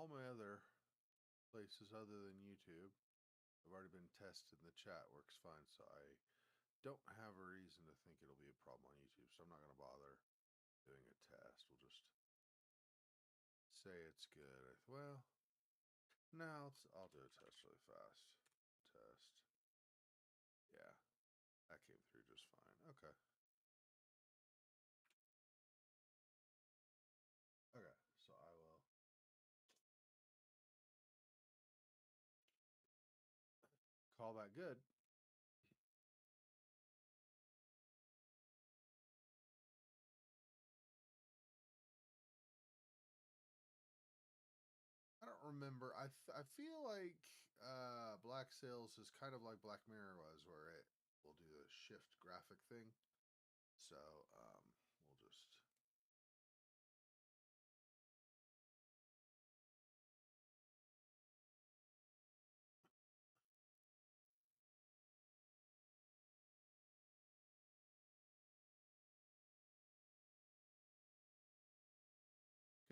all my other places other than YouTube have already been tested and the chat works fine, so I don't have a reason to think it'll be a problem on YouTube, so I'm not going to bother doing a test. We'll just say it's good. Well, now I'll do a test really fast. Test. Yeah, that came through just fine. Okay. Okay, so I will call that good. I don't remember. I feel like Black Sails is kind of like Black Mirror was, where it will do the shift graphic thing. So we'll just.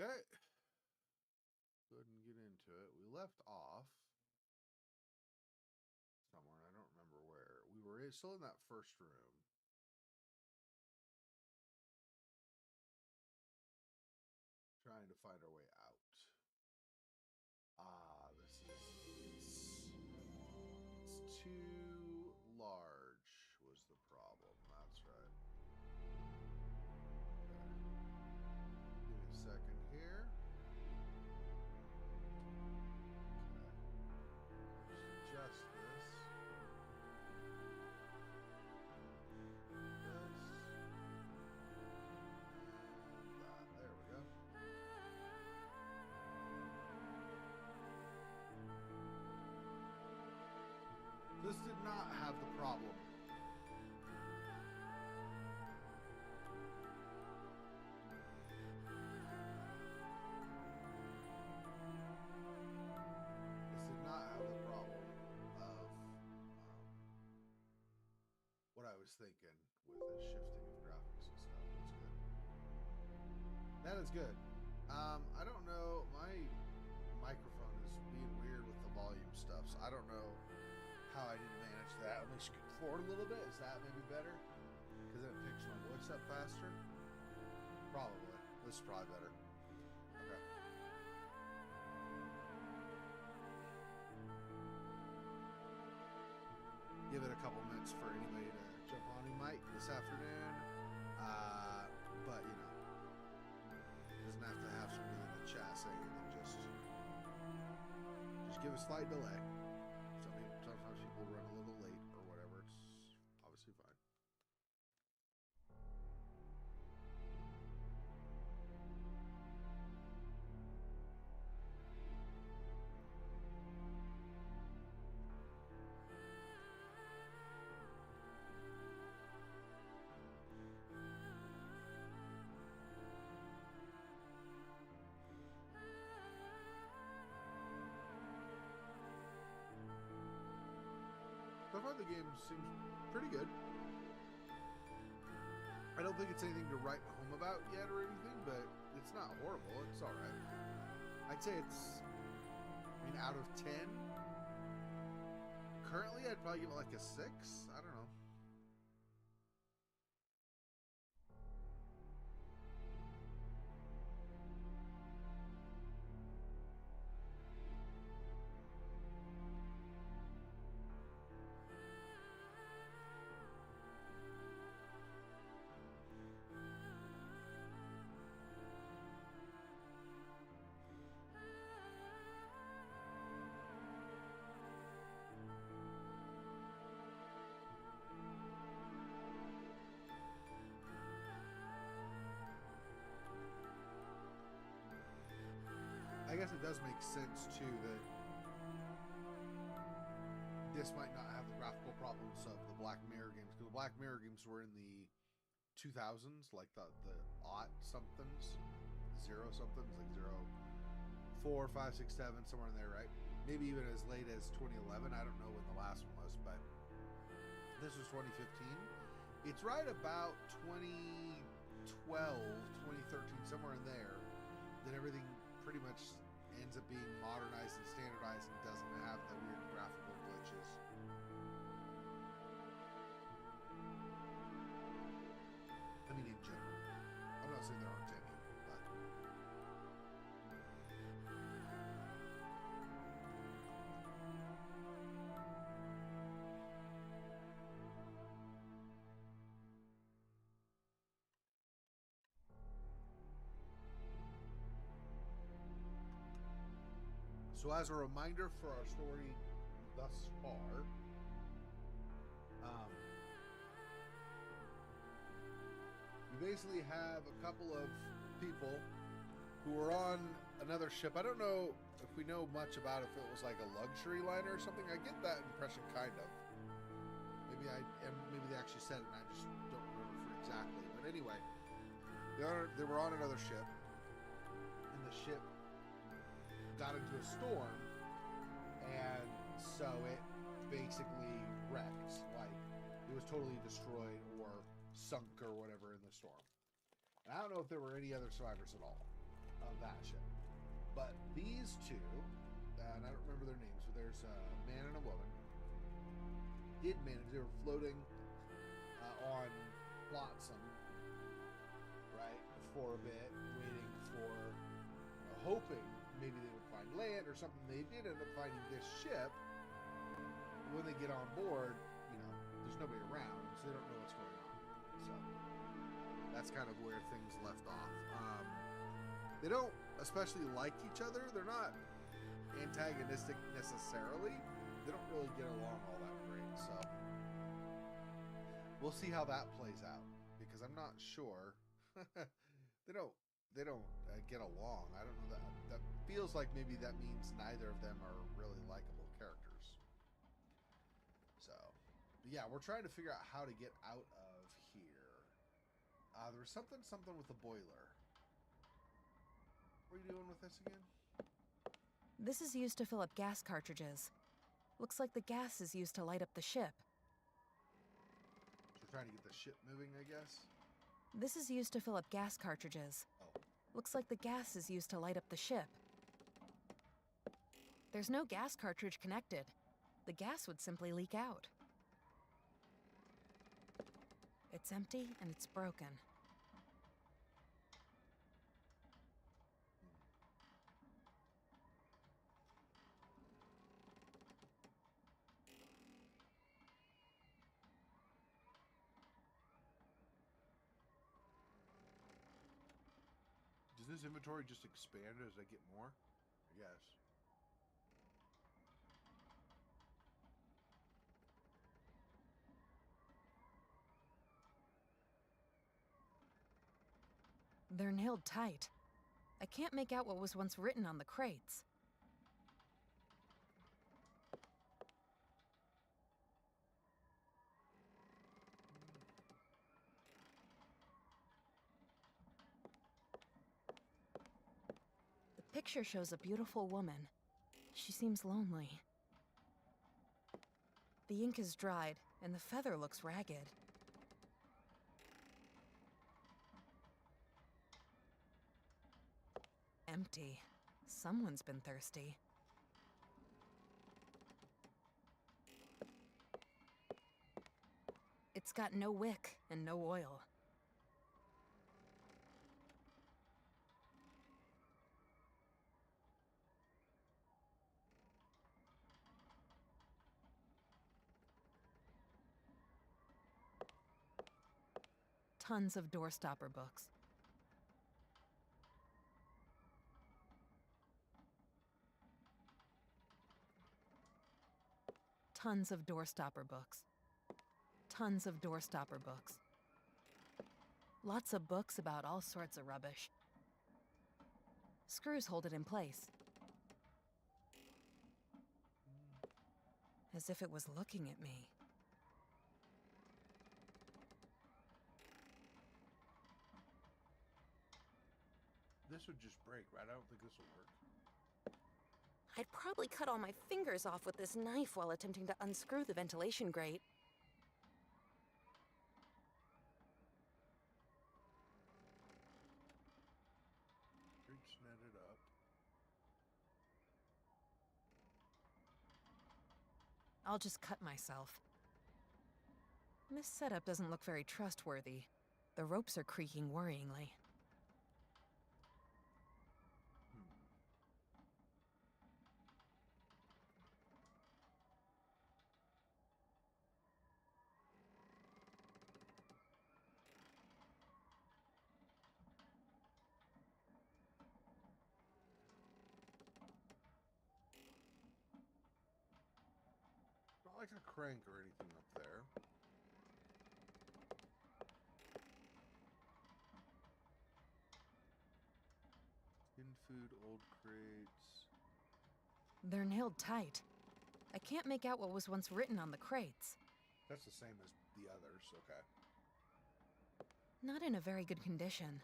Okay. Go ahead and get into it. We left off somewhere, and I don't remember where. We were still in that first room. Trying to find our way out. It's too large was the problem. That's right. Okay. Give me a second here. Okay. Just adjust this. There we go. This did not have the problem. This did not have the problem of what I was thinking with the shifting of graphics and stuff. That's good. That is good. I don't know. My microphone is being weird with the volume stuff, so I don't know how I didn't manage that. Let me scoot forward a little bit. Is that maybe better? Because then it picks my voice up faster? Probably. This is probably better. Okay. Give it a couple minutes for anybody to jump on who might this afternoon. But, you know, doesn't have to have somebody in the chat saying anything. Just give a slight delay. Sometimes people run a little late or whatever. It's obviously fine. So far, the game seems pretty good. I don't think it's anything to write home about yet or anything, but it's not horrible. It's all right. I'd say it's, I mean, out of 10, currently, I'd probably give it like a 6. I don't know. I guess it does make sense too that this might not have the graphical problems of the Black Mirror games, because the Black Mirror games were in the 2000s, like the aught somethings, 0 somethings, like 0, 4, 5, 6, 7, somewhere in there, right? Maybe even as late as 2011. I don't know when the last one was, but this was 2015. It's right about 2012, 2013, somewhere in there, that everything pretty much ends up being modernized and standardized and doesn't have the weird graphical glitches. I mean, in general. I'm not saying there aren't any, but... So as a reminder for our story thus far, we basically have a couple of people who are on another ship. I don't know if we know much about if it was like a luxury liner or something. I get that impression, kind of. Maybe they actually said it and I just don't remember for exactly. But anyway, they were on another ship, and the ship got into a storm, and so it basically wrecked. Like, it was totally destroyed or sunk or whatever in the storm. And I don't know if there were any other survivors at all of that ship. But these two, and I don't remember their names, but there's a man and a woman, did manage. They were floating on flotsam, right, for a bit, waiting for, hoping maybe they would find land or something. They did end up finding this ship. When they get on board, there's nobody around, so they don't know what's going on. So that's kind of where things left off. They don't especially like each other. They're not antagonistic necessarily. They don't really get along all that great. So we'll see how that plays out, because I'm not sure. They don't get along. I don't know, that feels like maybe that means neither of them are really likable characters. So, but yeah, we're trying to figure out how to get out of here. There was something with the boiler. What are you doing with this again? This is used to fill up gas cartridges. Looks like the gas is used to light up the ship. So we're trying to get the ship moving, I guess? This is used to fill up gas cartridges. Oh. Looks like the gas is used to light up the ship. There's no gas cartridge connected. The gas would simply leak out. It's empty and it's broken. Does this inventory just expand as I get more? I guess. They're nailed tight. I can't make out what was once written on the crates. The picture shows a beautiful woman. She seems lonely. The ink is dried, and the feather looks ragged. Empty. Someone's been thirsty. It's got no wick and no oil. Tons of doorstopper books. Tons of doorstopper books. Tons of doorstopper books. Lots of books about all sorts of rubbish. Screws hold it in place. As if it was looking at me. This would just break, right? I don't think this will work. I'd probably cut all my fingers off with this knife while attempting to unscrew the ventilation grate. Reach netted up. I'll just cut myself. This setup doesn't look very trustworthy. The ropes are creaking worryingly. Not like a crank or anything up there. In food, old crates. They're nailed tight. I can't make out what was once written on the crates. That's the same as the others, okay. Not in a very good condition.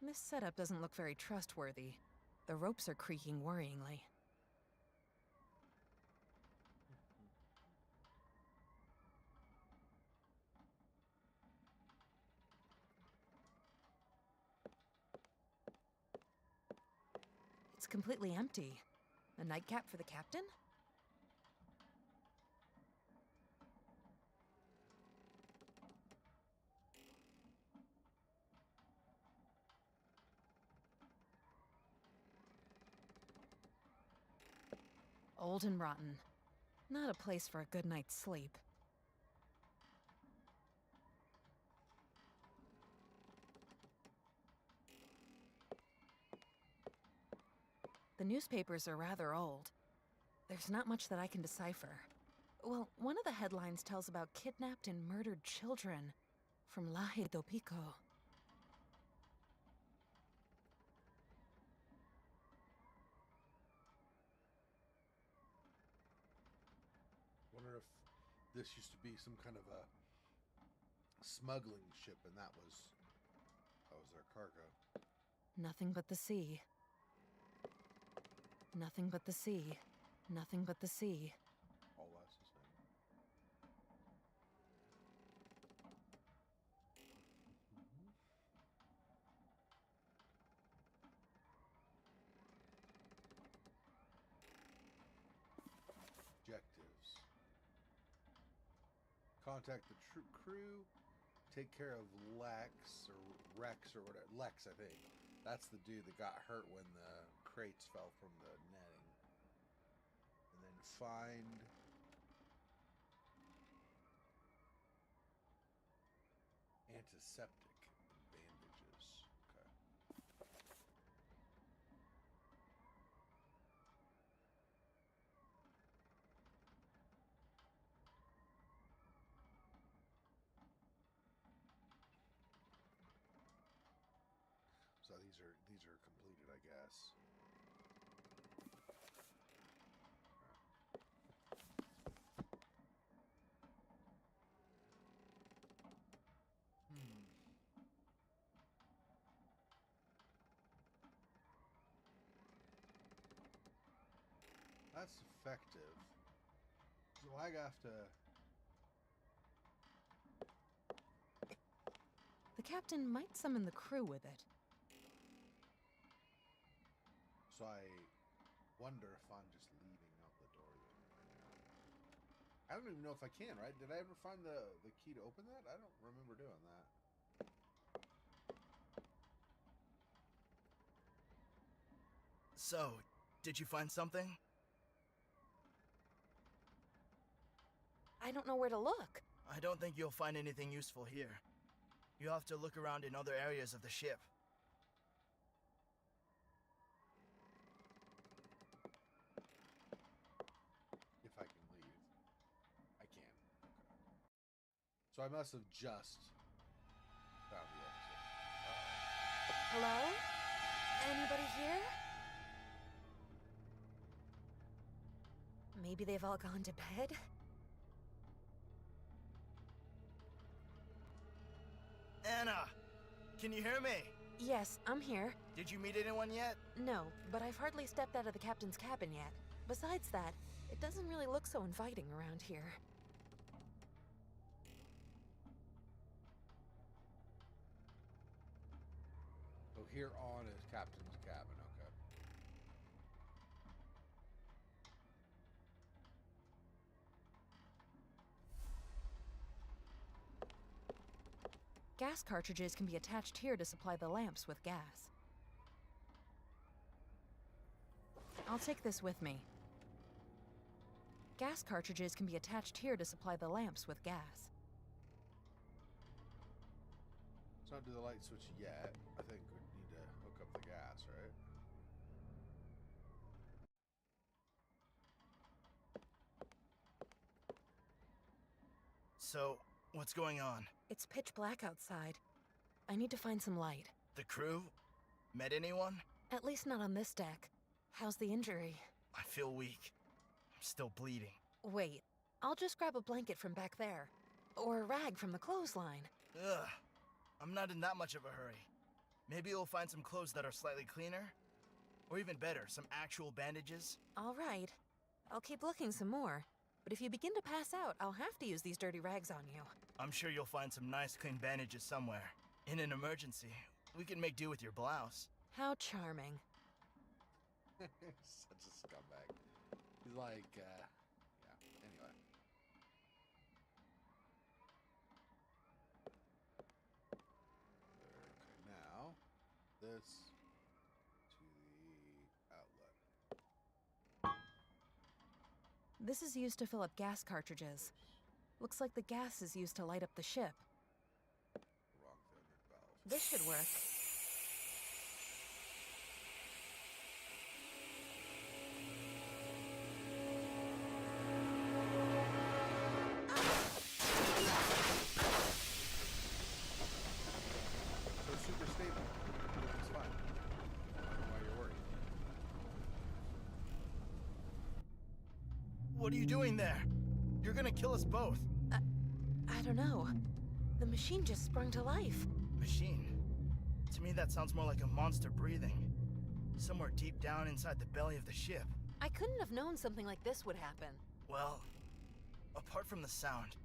This setup doesn't look very trustworthy. The ropes are creaking worryingly. It's completely empty. A nightcap for the captain? Old and rotten. Not a place for a good night's sleep. The newspapers are rather old. There's not much that I can decipher. Well, one of the headlines tells about kidnapped and murdered children from Laje do Pico. Wonder if this used to be some kind of a smuggling ship, and that was their cargo. Nothing but the sea. Nothing but the sea. Nothing but the sea. All that's the same. Objectives. Contact the crew. Take care of Lex or Rex or whatever. Lex, I think. That's the dude that got hurt when the crates fell from the netting. And then find antiseptic and bandages. Okay. So these are completed, I guess. That's effective. So I have to. The captain might summon the crew with it. So I wonder if I'm just leaving out the door then right now. I don't even know if I can, right? Did I ever find the key to open that? I don't remember doing that. So, did you find something? I don't know where to look. I don't think you'll find anything useful here. You'll have to look around in other areas of the ship. If I can leave. I can. Okay. So I must have just found the exit. Hello? Anybody here? Maybe they've all gone to bed? Anna! Can you hear me? Yes, I'm here. Did you meet anyone yet? No, but I've hardly stepped out of the captain's cabin yet. Besides that, it doesn't really look so inviting around here. here on is captain's cabin. Okay. Gas cartridges can be attached here to supply the lamps with gas. I'll take this with me. Gas cartridges can be attached here to supply the lamps with gas. Let's not do the light switch yet. I think we need to hook up the gas, right? So, what's going on? It's pitch black outside. I need to find some light. The crew? Met anyone? At least not on this deck. How's the injury? I feel weak. I'm still bleeding. Wait, I'll just grab a blanket from back there. Or a rag from the clothesline. Ugh. I'm not in that much of a hurry. Maybe you'll find some clothes that are slightly cleaner? Or even better, some actual bandages? All right. I'll keep looking some more. But if you begin to pass out, I'll have to use these dirty rags on you. I'm sure you'll find some nice clean bandages somewhere. In an emergency, we can make do with your blouse. How charming. Such a scumbag. He's like, yeah. Anyway. Okay, now this to the outlet. This is used to fill up gas cartridges. Looks like the gas is used to light up the ship. Wrong favorite valve. This should work. So super stable. It's fine. I don't know why you're worried. What are you doing there? You're gonna kill us both. I don't know. The machine just sprung to life. Machine. To me, that sounds more like a monster breathing. Somewhere deep down inside the belly of the ship. I couldn't have known something like this would happen. Well, apart from the sound,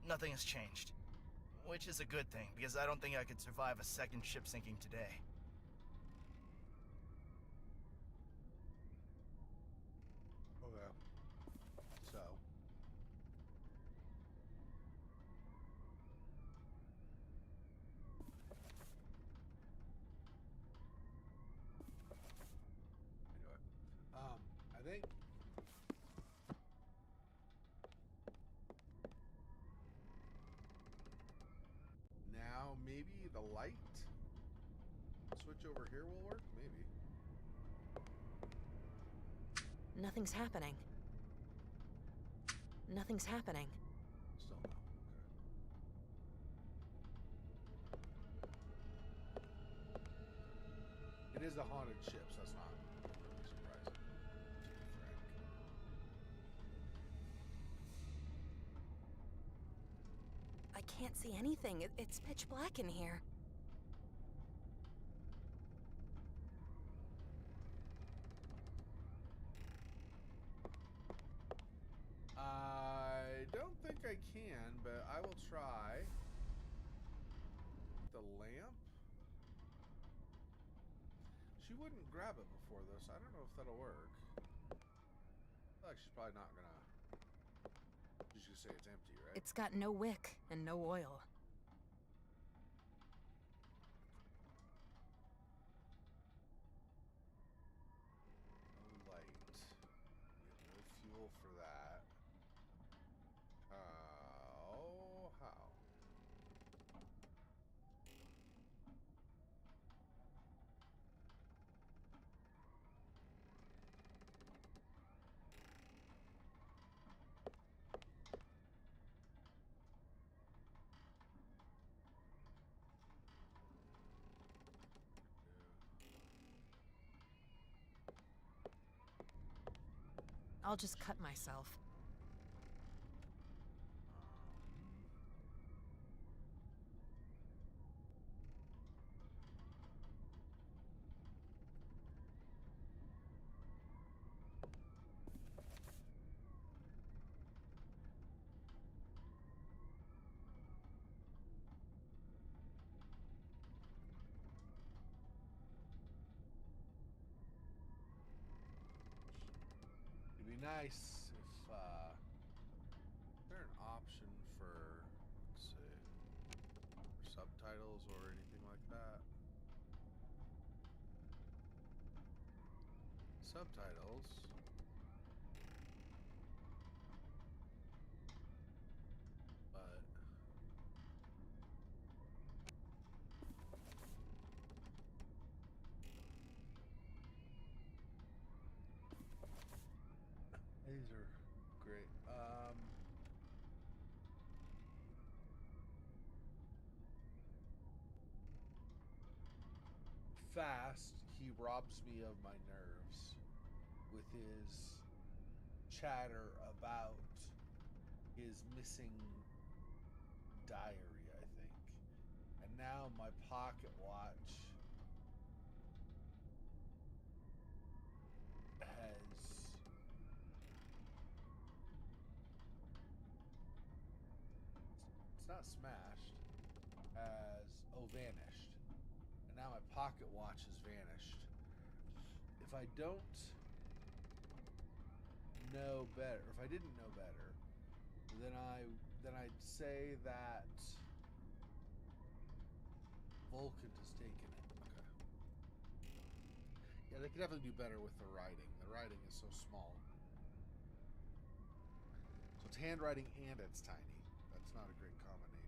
nothing has changed. Which is a good thing, because I don't think I could survive a second ship sinking today. Okay. So. Anyway. I think now maybe the light switch over here will work? Maybe. Nothing's happening. Nothing's happening. Still no. Okay. It is a haunted ship, so that's not really surprising. To be frank. I can't see anything. It's pitch black in here. I don't think I can, but I will try. The lamp? She wouldn't grab it before this. I don't know if that'll work. I feel like she's probably not gonna. She's gonna say it's empty, right? It's got no wick and no oil. No light. We have no fuel for that. How? I'll just cut myself. nice if is there an option for, let's see, for subtitles or anything like that? Subtitles. But these are great. Fast, he robs me of my nerves with his chatter about his missing diary, I think. And now my pocket watch has it's not smashed, has vanished. And now my pocket watch has vanished. If I don't know better, if I didn't know better, then I'd say that Vulcan has taken it. Okay. Yeah, they could definitely do better with the writing. The writing is so small. So it's handwriting and it's tiny. That's not a great combination.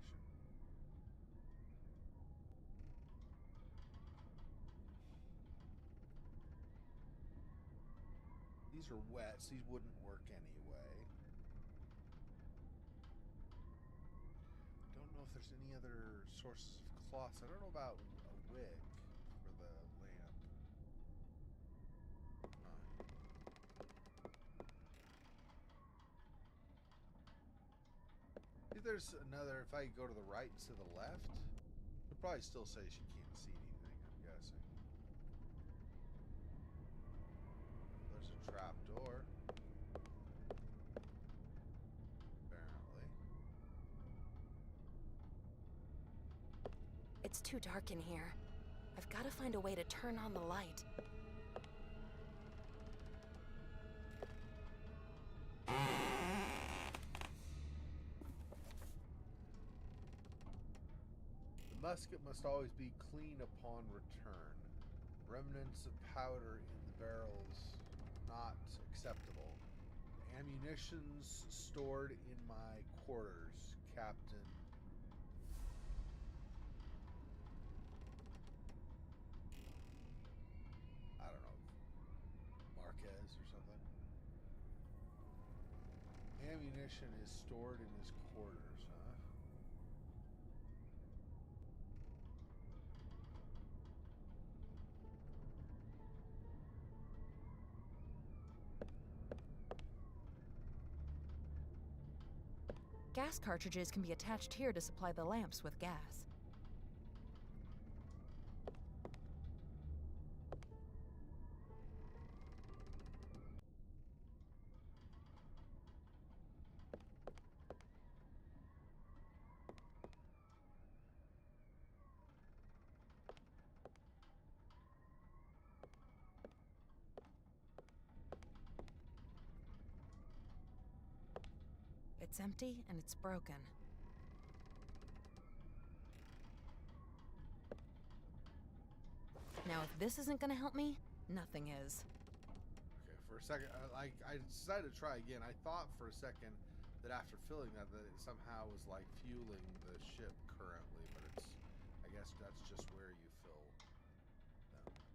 These are wet, so these wouldn't work anyway. Don't know if there's any other sources of cloths. I don't know about a wig for the lamp. Huh. If there's another, if I go to the right instead of the left, it'll probably still say she can't see anything, I'm guessing. There's a trap door. Apparently. It's too dark in here. I've got to find a way to turn on the light. The musket must always be clean upon return. Remnants of powder in the barrels not acceptable. The ammunition's stored in my quarters, Captain. I don't know, Marquez or something. Ammunition is stored in his quarters, huh? Gas cartridges can be attached here to supply the lamps with gas. It's empty and it's broken. Now, if this isn't gonna help me, nothing is. Okay, for a second, I decided to try again. I thought for a second that after filling that it somehow was like fueling the ship currently, but it's, I guess that's just where you fill them. So.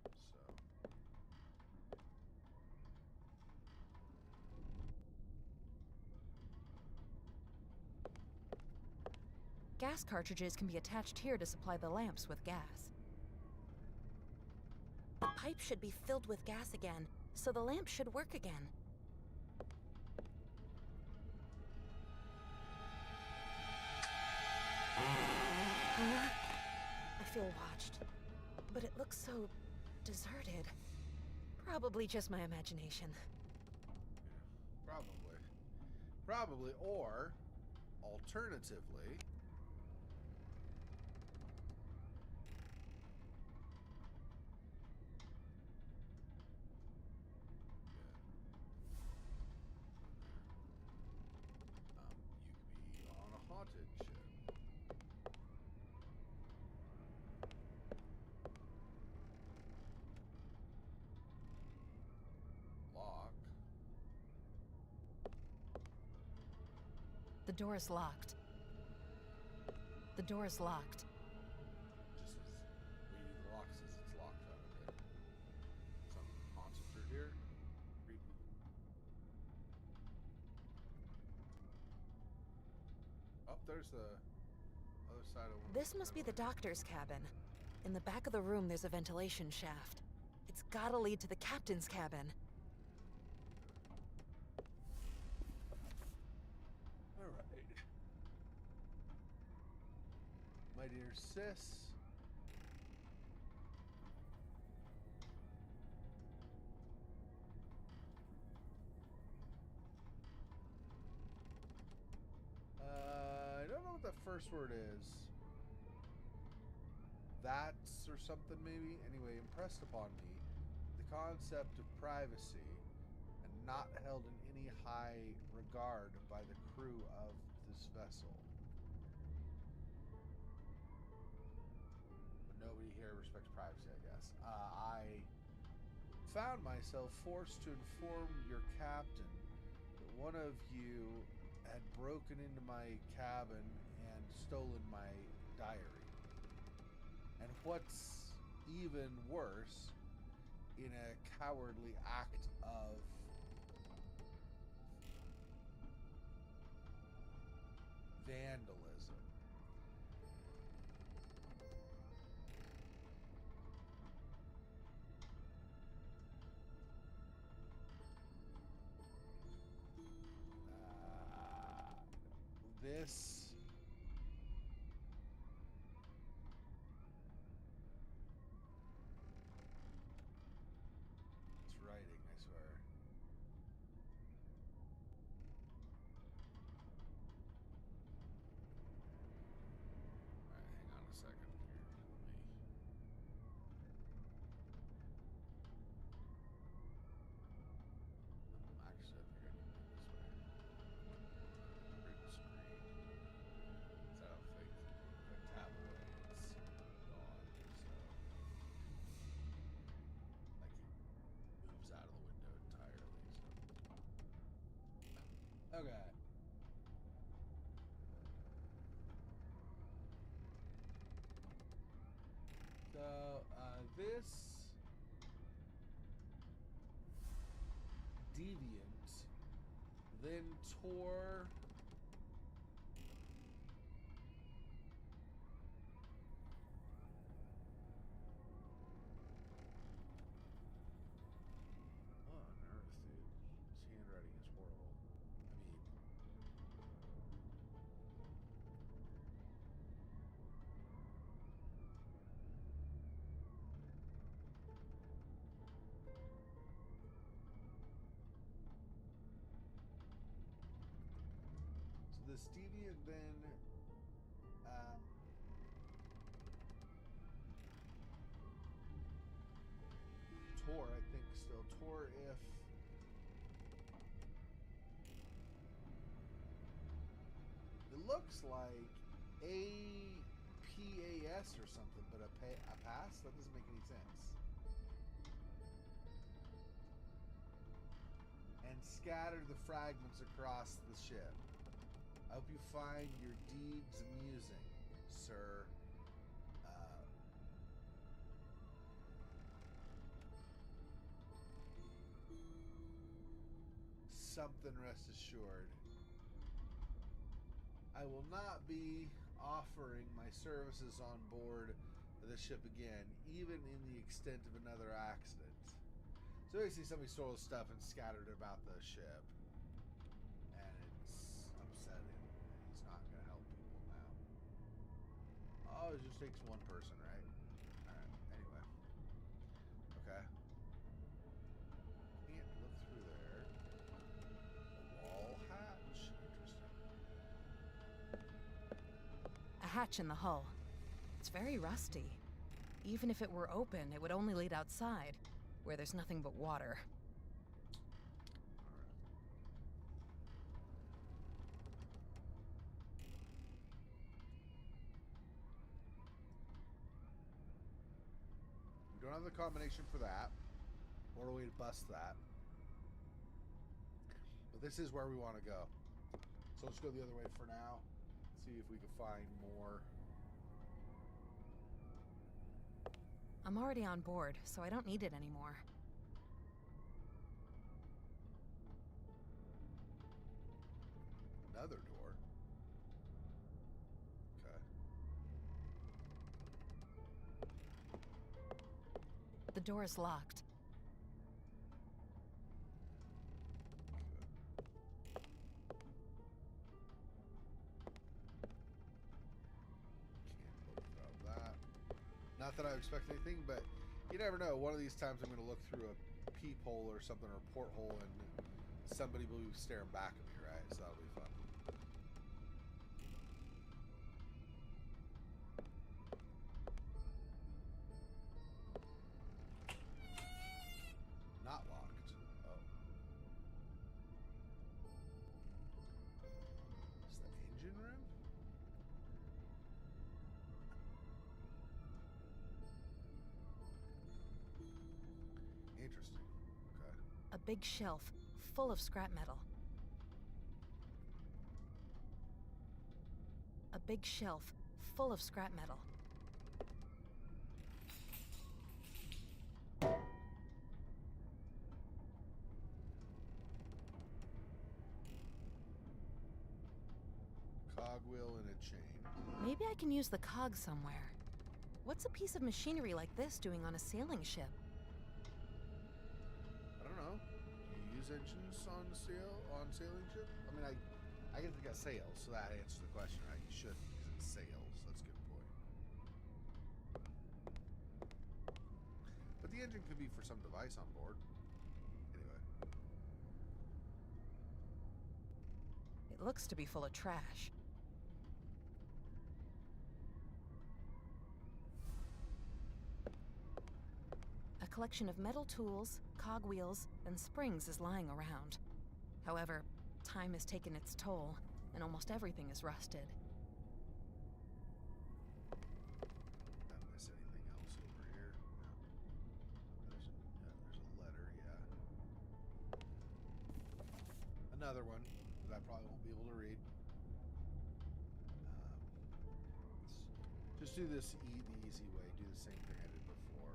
Gas cartridges can be attached here to supply the lamps with gas. The pipe should be filled with gas again, so the lamp should work again. Huh? I feel watched, but it looks so deserted. Probably just my imagination. Yeah, probably. Probably, or alternatively, door is locked. The door is locked. Just as maybe the lock says it's locked out of it. Something haunted through here. Creepy. Oh, there's the other side of one. This must be the doctor's cabin. In the back of the room, there's a ventilation shaft. It's gotta lead to the captain's cabin. All right. My dear sis. I don't know what the first word is. That's or something maybe. Anyway, impressed upon me the concept of privacy and not held in any high regard by the crew of this vessel. But nobody here respects privacy, I guess. I found myself forced to inform your captain that one of you had broken into my cabin and stolen my diary. And what's even worse, in a cowardly act of vandalism. This it's writing, I swear. Alright, hang on a second here. Actually, I think I can do it this way. Print screen. Is that a fake? If I tap away, it's gone. So like it moves out of the window entirely. So okay. So this deviant then tore what on earth, dude? His handwriting is horrible. I mean, so this deviant then tore, I think still tore if it looks like APAS or something, but a pass? That doesn't make any sense. And scatter the fragments across the ship. I hope you find your deeds amusing, sir. Something, rest assured. I will not be offering my services on board the ship again, even in the extent of another accident. So basically somebody stole his stuff and scattered it about the ship. And it's upsetting. He's not going to help people now. Oh, it just takes one person, right? Alright, anyway. Okay. Can't look through there. A wall hatch? Interesting. A hatch in the hull. It's very rusty. Even if it were open, it would only lead outside, where there's nothing but water. We don't have the combination for that, or a way to bust that. But this is where we want to go. So let's go the other way for now. See if we can find more. I'm already on board, so I don't need it anymore. Another door. Okay. The door is locked. Not that I expect anything, but you never know. One of these times I'm going to look through a peephole or something, or a porthole, and somebody will be staring back at me, right? So that'll be fun. Not locked. Oh. Is the engine room? Interesting. Okay. A big shelf full of scrap metal. A big shelf full of scrap metal. Cogwheel and a chain. Maybe I can use the cog somewhere. What's a piece of machinery like this doing on a sailing ship? I don't know. You use engines on sailing ship? I mean, I guess it got sails, so that answers the question, right? You should, because it's sails. That's a good point. But the engine could be for some device on board. Anyway. It looks to be full of trash. A collection of metal tools, cogwheels, and springs is lying around. However, time has taken its toll, and almost everything is rusted. Not miss anything else over here? No. There's a letter, yeah. Another one that I probably won't be able to read. Let's just do this the easy way. Do the same thing I did before,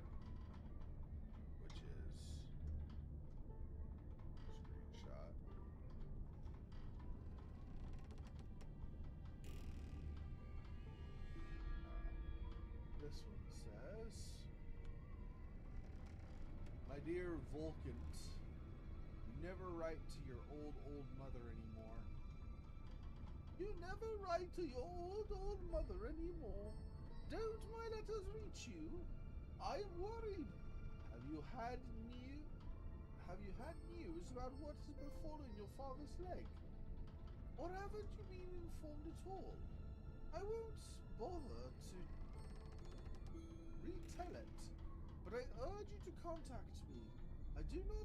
which is screenshot. This one says, "My dear Vulcans, you never write to your old mother anymore. You never write to your old mother anymore. Don't my letters reach you? I'm worried. Have you had news about what has befallen your father's leg? Or haven't you been informed at all? I won't bother to retell it, but I urge you to contact me. I do not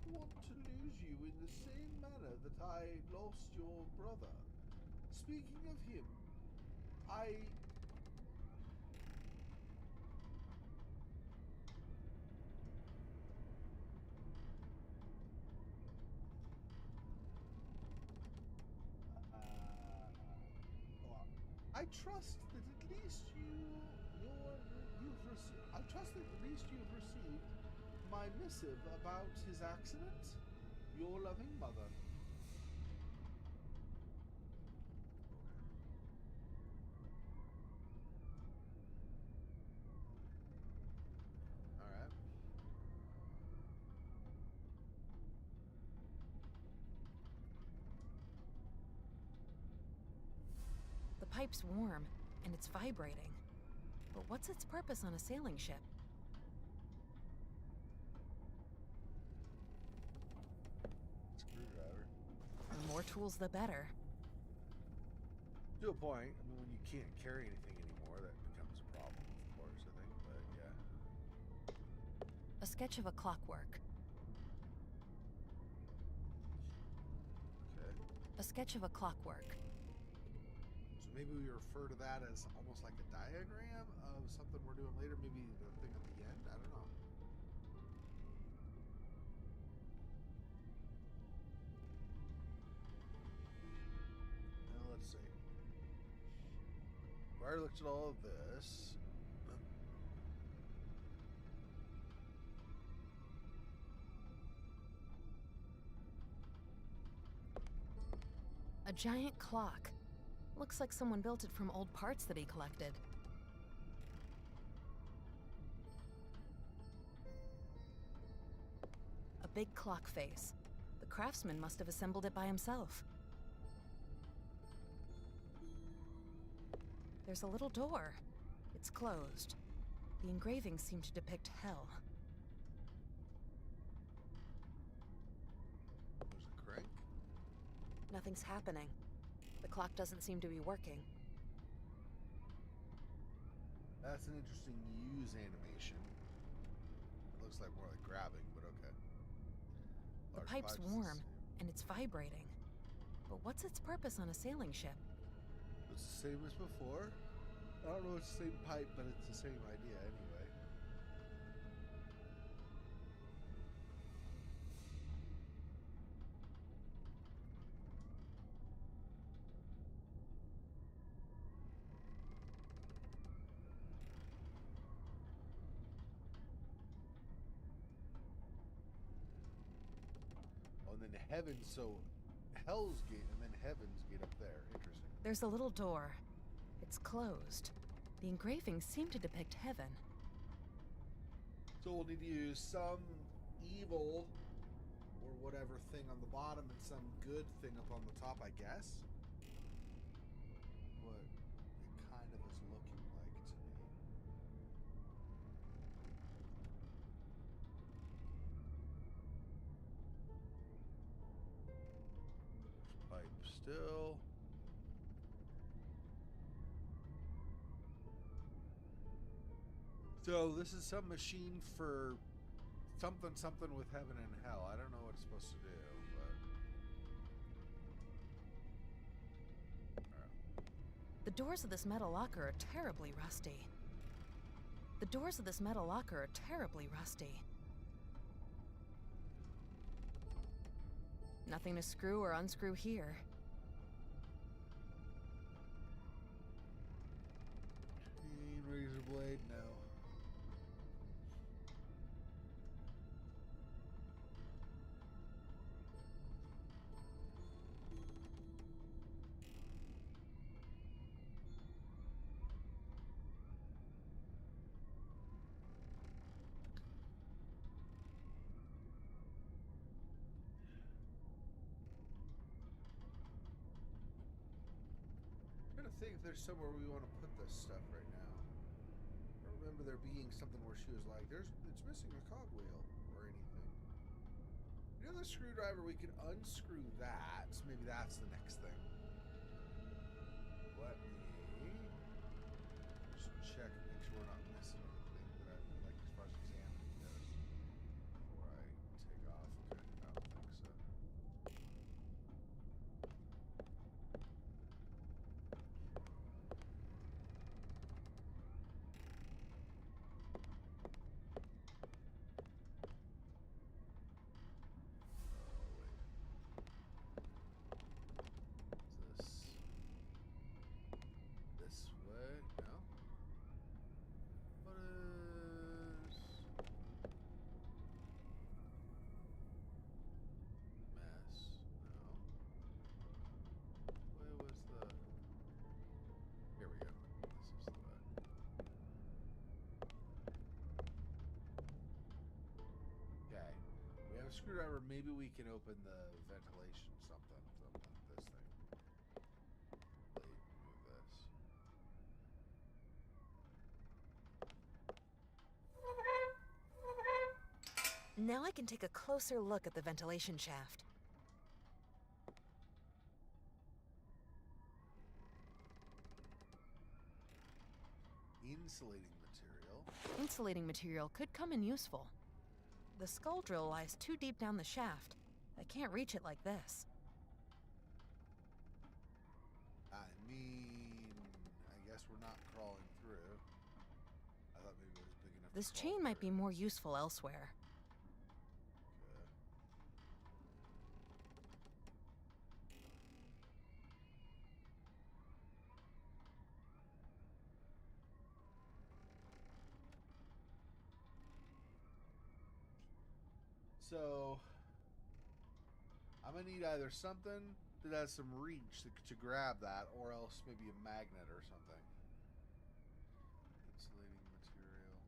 want to lose you in the same manner that I lost your brother. Speaking of him, I trust that at least I trust that at least you've received my missive about his accident. Your loving mother." All right. The pipe's warm, and it's vibrating. But what's its purpose on a sailing ship? Screwdriver. The more tools, the better. To a point. I mean, when you can't carry anything anymore, that becomes a problem, of course, I think. But yeah. A sketch of a clockwork. Okay. A sketch of a clockwork. So maybe we refer to that as almost like a diagram of something we're doing later. Maybe the thing at the end. I don't know. already looked at all of this. A giant clock. Looks like someone built it from old parts that he collected. A big clock face. The craftsman must have assembled it by himself. There's a little door. It's closed. The engravings seem to depict hell. There's a crank. Nothing's happening. The clock doesn't seem to be working. That's an interesting use animation. It looks like more like grabbing, but okay. The Large pipe's pipes warm, the same. and it's vibrating. But what's its purpose on a sailing ship? It's the same as before. I don't know if it's the same pipe, but it's the same idea anyway. Oh, and then heaven, so Hell's Gate and then Heaven's Gate up there. Interesting. There's a little door. It's closed. The engravings seem to depict heaven. So we'll need to use some evil or whatever thing on the bottom and some good thing up on the top, I guess. What it kind of is looking like to me. There's pipe still. So this is some machine for something with heaven and hell. I don't know what it's supposed to do, but The doors of this metal locker are terribly rusty. The doors of this metal locker are terribly rusty. Nothing to screw or unscrew here. Keen razor blade, no. I'm trying to think if there's somewhere we want to put this stuff right now. I don't remember there being something where she was like, it's missing a cogwheel or anything. You know the screwdriver, we can unscrew that. So maybe that's the next thing. Let me just check and make sure we're not missing anything that I like as far as examining goes before I take off. Okay, I don't think so. This way? No? What is... Mess? No? Where was the... Here we go. This is the way. Okay. We have a screwdriver. Maybe we can open the ventilation something. This thing. Move this. Now I can take a closer look at the ventilation shaft. Insulating material. Insulating material could come in useful. The skull drill lies too deep down the shaft. I can't reach it like this. I mean, I guess we're not crawling through. I thought maybe it was big enough. This to crawl chain might be through. more useful elsewhere. Okay. So I'm gonna need either something that has some reach to grab that, or else maybe a magnet or something. Insulating material.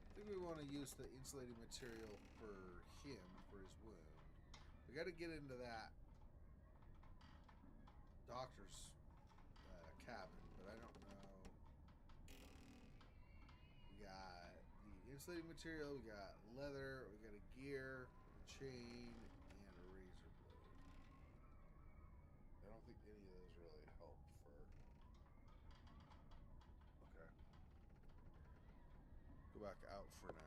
I think we want to use the insulating material for him, for his wound. We got to get into that doctor's cabin, but I don't know. We got the insulating material, we got leather, we got a gear, a chain, and a razor blade. I don't think any of those really help for... Okay. Go back out for now.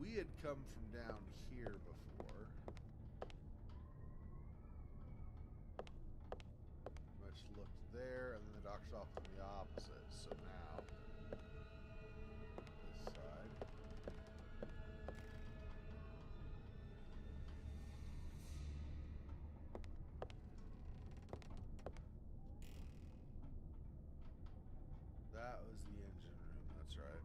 We had come from down here before. Much looked there, and then the doctor's off on the opposite. So now, this side. That was the engine room, that's right.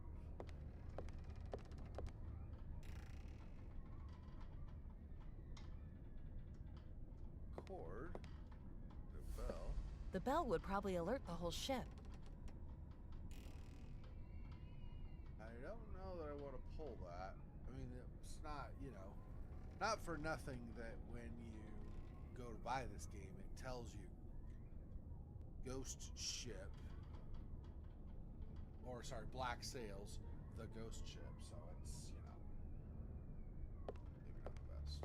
Cord. The bell. The bell would probably alert the whole ship. I don't know that I want to pull that. I mean, it's not, you know, not for nothing that when you go to buy this game, it tells you ghost ship, or sorry, black sails, the ghost ship. So it's, you know, maybe not the best.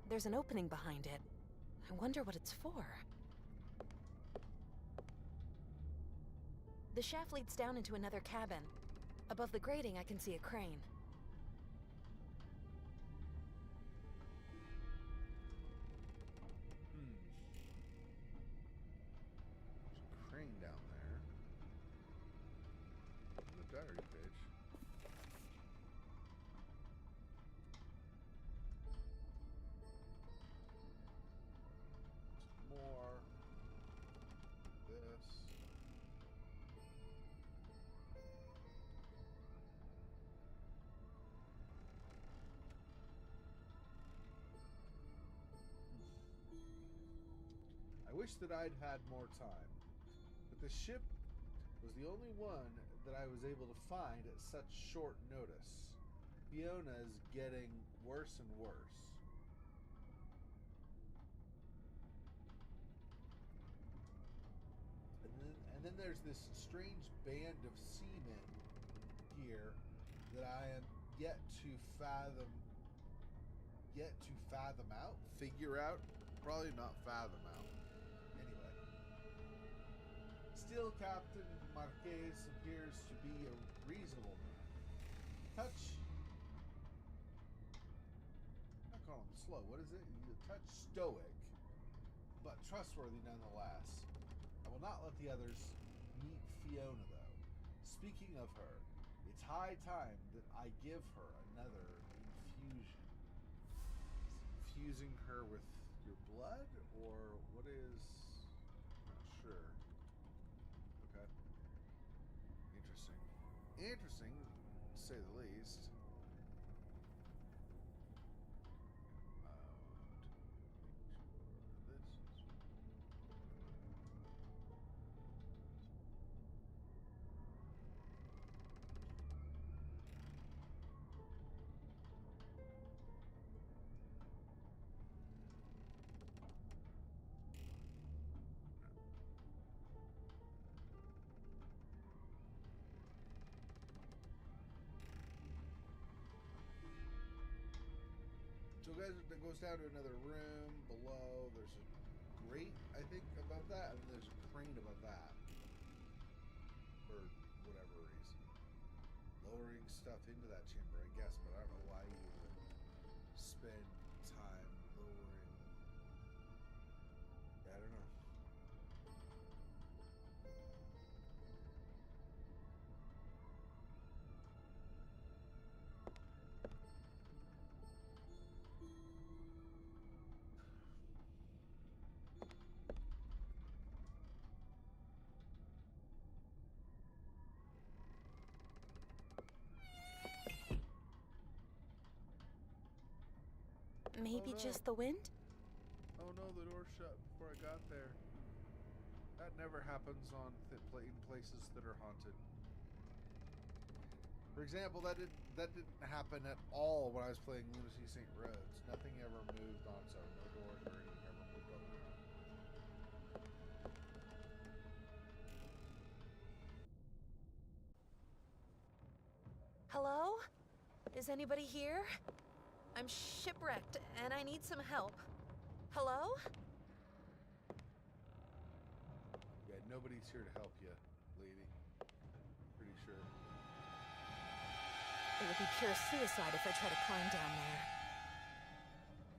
There's an opening behind it. I wonder what it's for. The shaft leads down into another cabin. Above the grating, I can see a crane. There's a crane down there. On the diary page. Some more. This. I wish that I'd had more time, but the ship was the only one that I was able to find at such short notice. Fiona's getting worse and worse. And then there's this strange band of seamen here that I am yet to fathom out, figure out, probably not fathom out. Anyway, still Captain Marquez appears to be a reasonable man. I'm not calling him slow, what is it? He's a touch stoic, but trustworthy nonetheless. I will not let the others meet Fiona, though. Speaking of her, it's high time that I give her another infusion. Is infusing her with your blood, or what is... I'm not sure. Okay. Interesting. Interesting, to say the least. So guys, it goes down to another room below. There's a grate, I think, above that, and there's a crane above that. or whatever reason. Lowering stuff into that chamber, I guess, but I don't know why you would spend time lowering. Yeah, I don't know. Maybe Oh, no. just the wind? Oh no, the door shut before I got there. That never happens on in places that are haunted. For example, that didn't happen at all when I was playing Lunacy St. Rhodes. Nothing ever moved on its own. No doors or anything ever moved on their own. Hello? Is anybody here? I'm shipwrecked and I need some help. Hello? Yeah, nobody's here to help you, lady. Pretty sure. It would be pure suicide if I try to climb down there.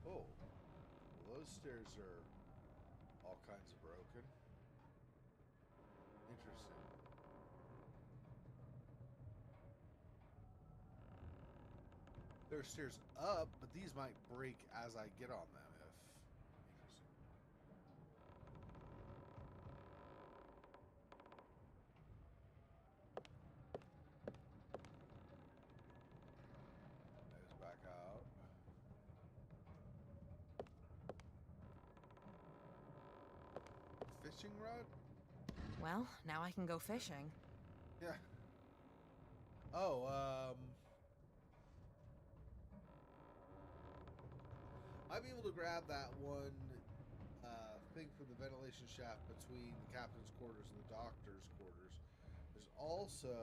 Oh, well, those stairs are all kinds of broken. Interesting. There's stairs up, but these might break as I get on them. Interesting. Let's back out. Fishing rod? Well, now I can go fishing. Yeah. Oh, I'd be able to grab that one thing from the ventilation shaft between the captain's quarters and the doctor's quarters. There's also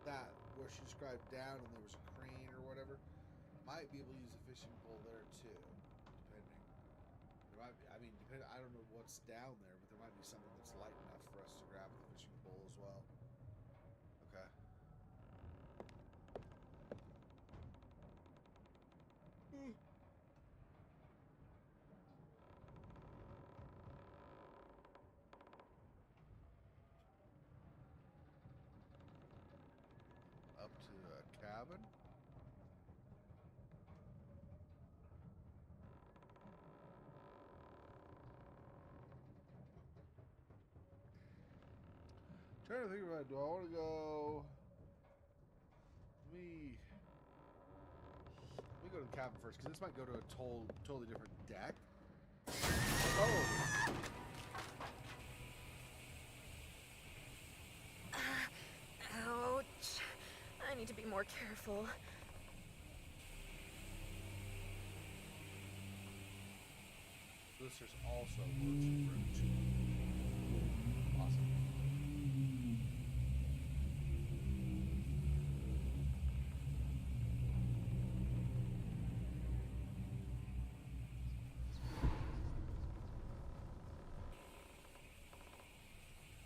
that where she described down and there was a crane or whatever. Might be able to use a fishing pole there too, depending. There might be, I mean, I don't know what's down there, but there might be something that's light enough for us to grab the fishing pole as well. Okay. Up to a cabin. Trying to think about, do I want to go? Let me go to the cabin first, because this might go to a totally different deck. Oh! Ouch. I need to be more careful. This is also works in room 2. Awesome.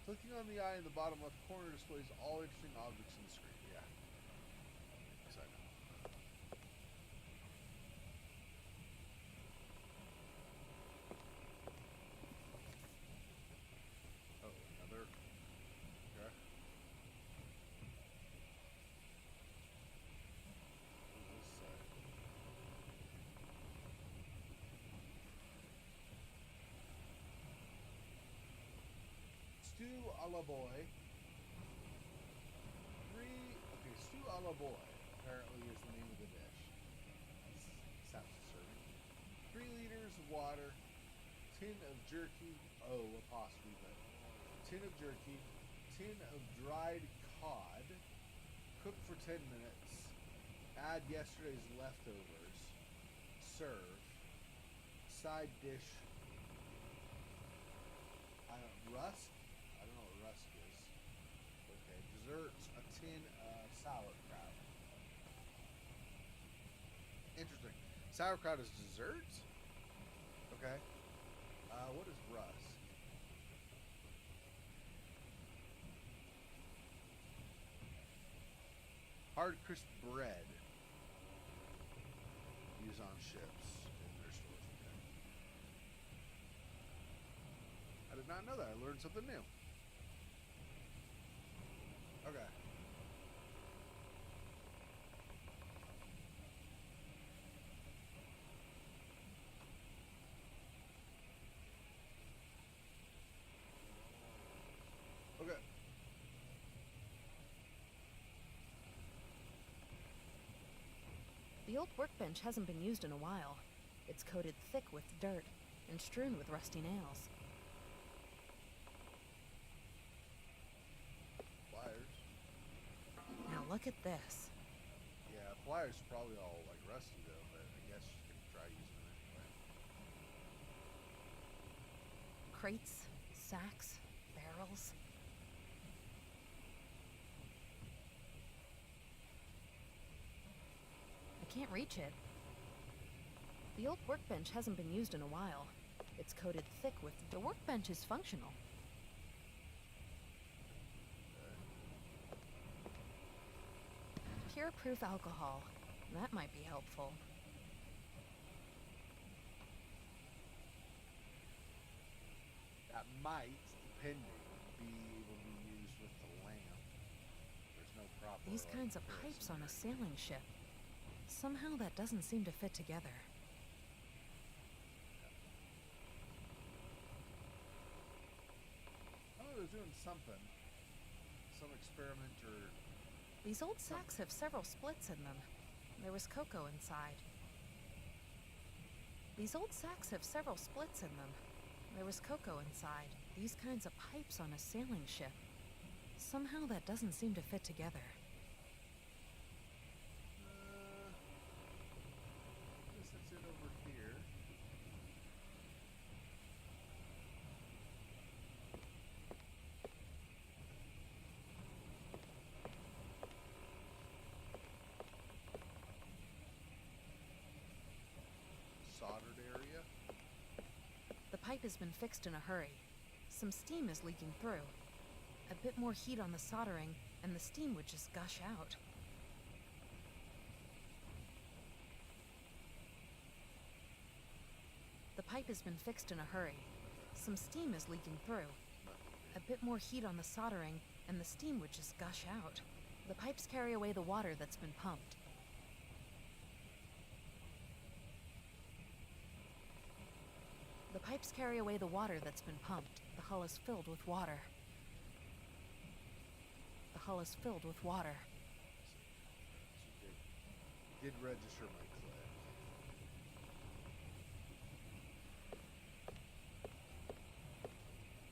Clicking on the eye in the bottom left corner displays all interesting objects in the screen. Yeah. Yes, I know. Oh, another. Okay. What does this say? Stew a la boy. Stew a la boy apparently is the name of the dish. Sounds serving. 3 liters of water, tin of jerky, apostrophe, but tin of jerky, tin of dried cod, cook for 10 minutes, add yesterday's leftovers, serve, side dish, rusk? I don't know what rusk is. Okay, desserts, a tin of sauerkraut. Interesting. Sauerkraut is dessert? Okay. What is rusk? hard, crisp bread used on ships in their stores. I did not know that. I learned something new. Okay. Okay. The old workbench hasn't been used in a while. It's coated thick with dirt and strewn with rusty nails. Pliers. Now look at this. Yeah, pliers are probably all like rusty though, but I guess you can try using them anyway. Crates, sacks, barrels. I can't reach it. The old workbench hasn't been used in a while. It's coated thick with... The workbench is functional. Cure-proof alcohol. That might be helpful. That might, depending, be able to be used with the lamp. There's no proper. These kinds of pipes on a sailing ship. Somehow that doesn't seem to fit together. Oh, they're doing something. Some experiment or... These old sacks have several splits in them. There was cocoa inside. These old sacks have several splits in them. There was cocoa inside. These kinds of pipes on a sailing ship. Somehow that doesn't seem to fit together. This is it over here. Soldered area. The pipe has been fixed in a hurry. Some steam is leaking through. A bit more heat on the soldering, and the steam would just gush out. The pipe has been fixed in a hurry. Some steam is leaking through. A bit more heat on the soldering, and the steam would just gush out. The pipes carry away the water that's been pumped. The pipes carry away the water that's been pumped. The hull is filled with water. The hull is filled with water. Did register my click.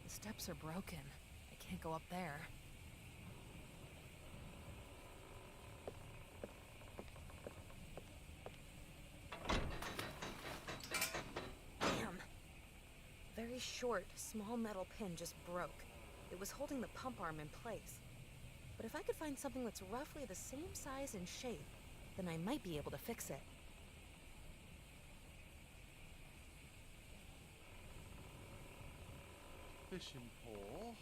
The steps are broken. I can't go up there. Damn. Very short, small metal pin just broke. It was holding the pump arm in place. But if I could find something that's roughly the same size and shape, then I might be able to fix it. Fishing pole.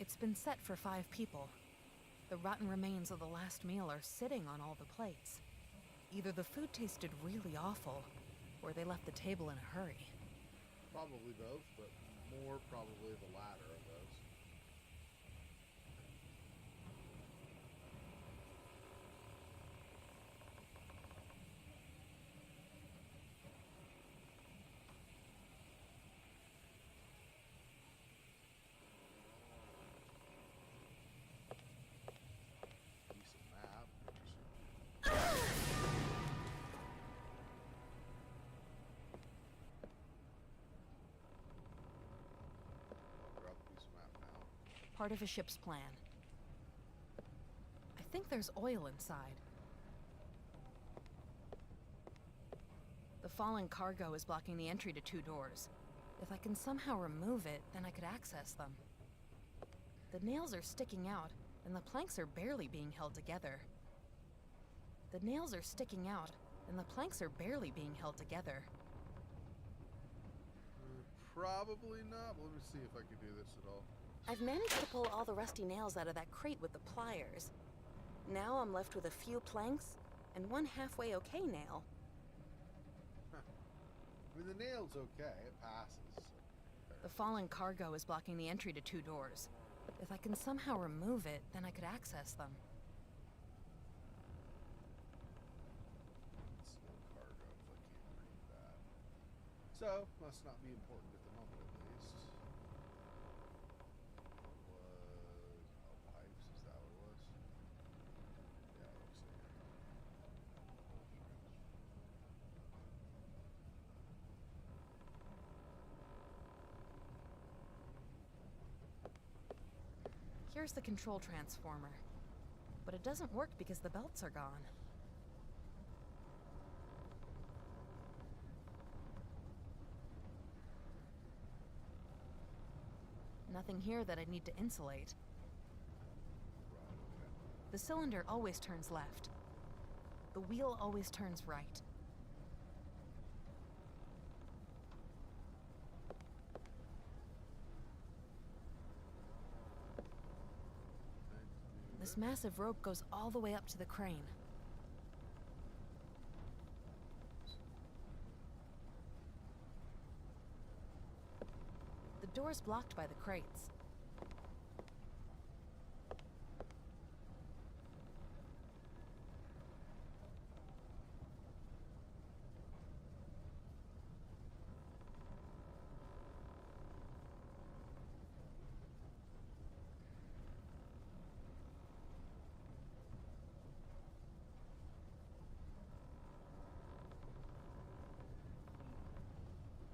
It's been set for 5 people. The rotten remains of the last meal are sitting on all the plates. Either the food tasted really awful, or they left the table in a hurry. Probably both, but more probably the latter of those. Decent map. I'll grab a piece of map now. Part of a ship's plan. I think there's oil inside. The fallen cargo is blocking the entry to 2 doors. If I can somehow remove it, then I could access them. The nails are sticking out, and the planks are barely being held together. The nails are sticking out, and the planks are barely being held together. Probably not, but let me see if I can do this at all. I've managed to pull all the rusty nails out of that crate with the pliers. Now I'm left with a few planks and one halfway okay nail. I mean, the nail's okay. It passes. The fallen cargo is blocking the entry to 2 doors. If I can somehow remove it, then I could access them. It's no cargo if I can't read that. So, must not be important at the moment, at least. Pipes, is that what it was? Yeah, it looks like it. Here's the control transformer. But it doesn't work because the belts are gone. Nothing here that I'd need to insulate. The cylinder always turns left. The wheel always turns right. This massive rope goes all the way up to the crane. The door's blocked by the crates.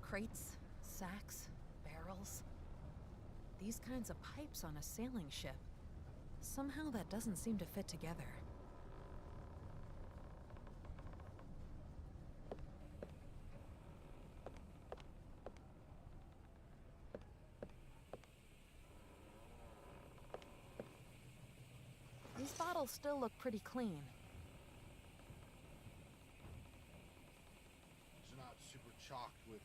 Crates, sacks, barrels. These kinds of pipes on a sailing ship. Somehow that doesn't seem to fit together. These bottles still look pretty clean. It's not super chalked with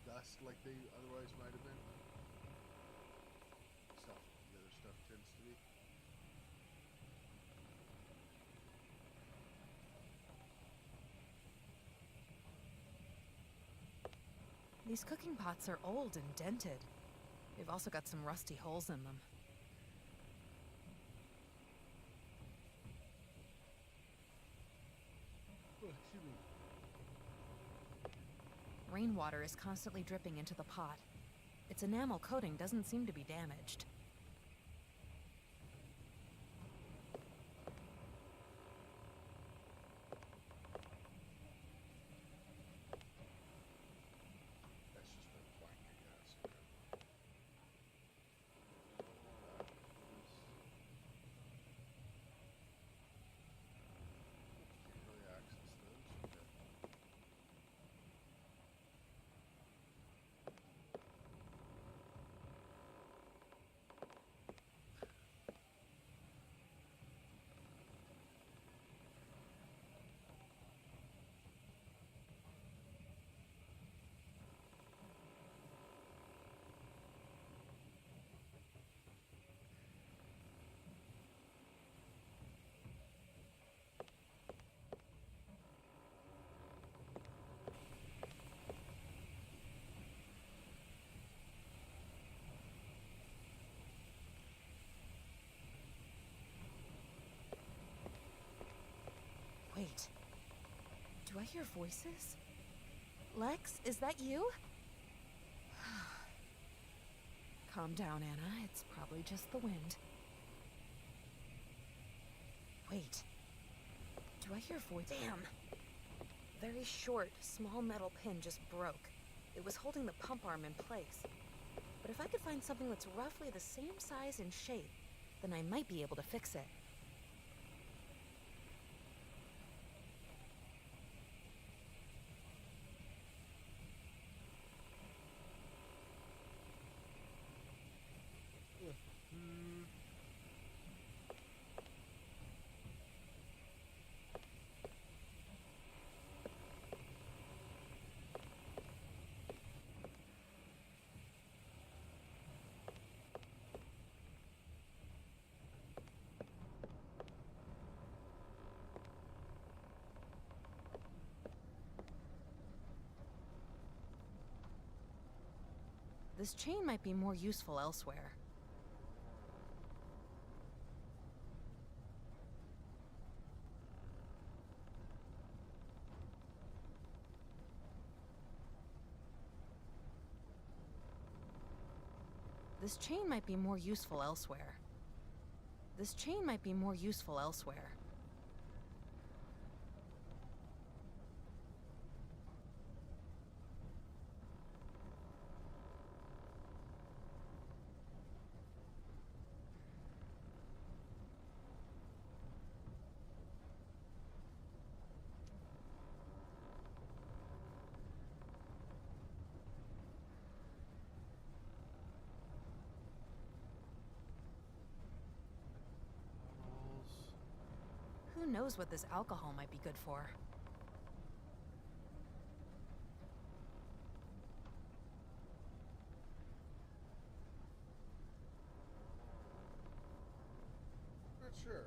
dust like they otherwise might have been. The other stuff tends to be. These cooking pots are old and dented. They've also got some rusty holes in them. Oh, excuse me. Rainwater is constantly dripping into the pot. Its enamel coating doesn't seem to be damaged. That's just a plank, I guess. Can't really access those. Okay. Wait. Do I hear voices? Lex, is that you? Calm down, Anna. It's probably just the wind. Wait. Do I hear voices? Damn! Very short, small metal pin just broke. It was holding the pump arm in place. But if I could find something that's roughly the same size and shape, then I might be able to fix it. This chain might be more useful elsewhere. This chain might be more useful elsewhere. This chain might be more useful elsewhere. Who knows what this alcohol might be good for? Not sure.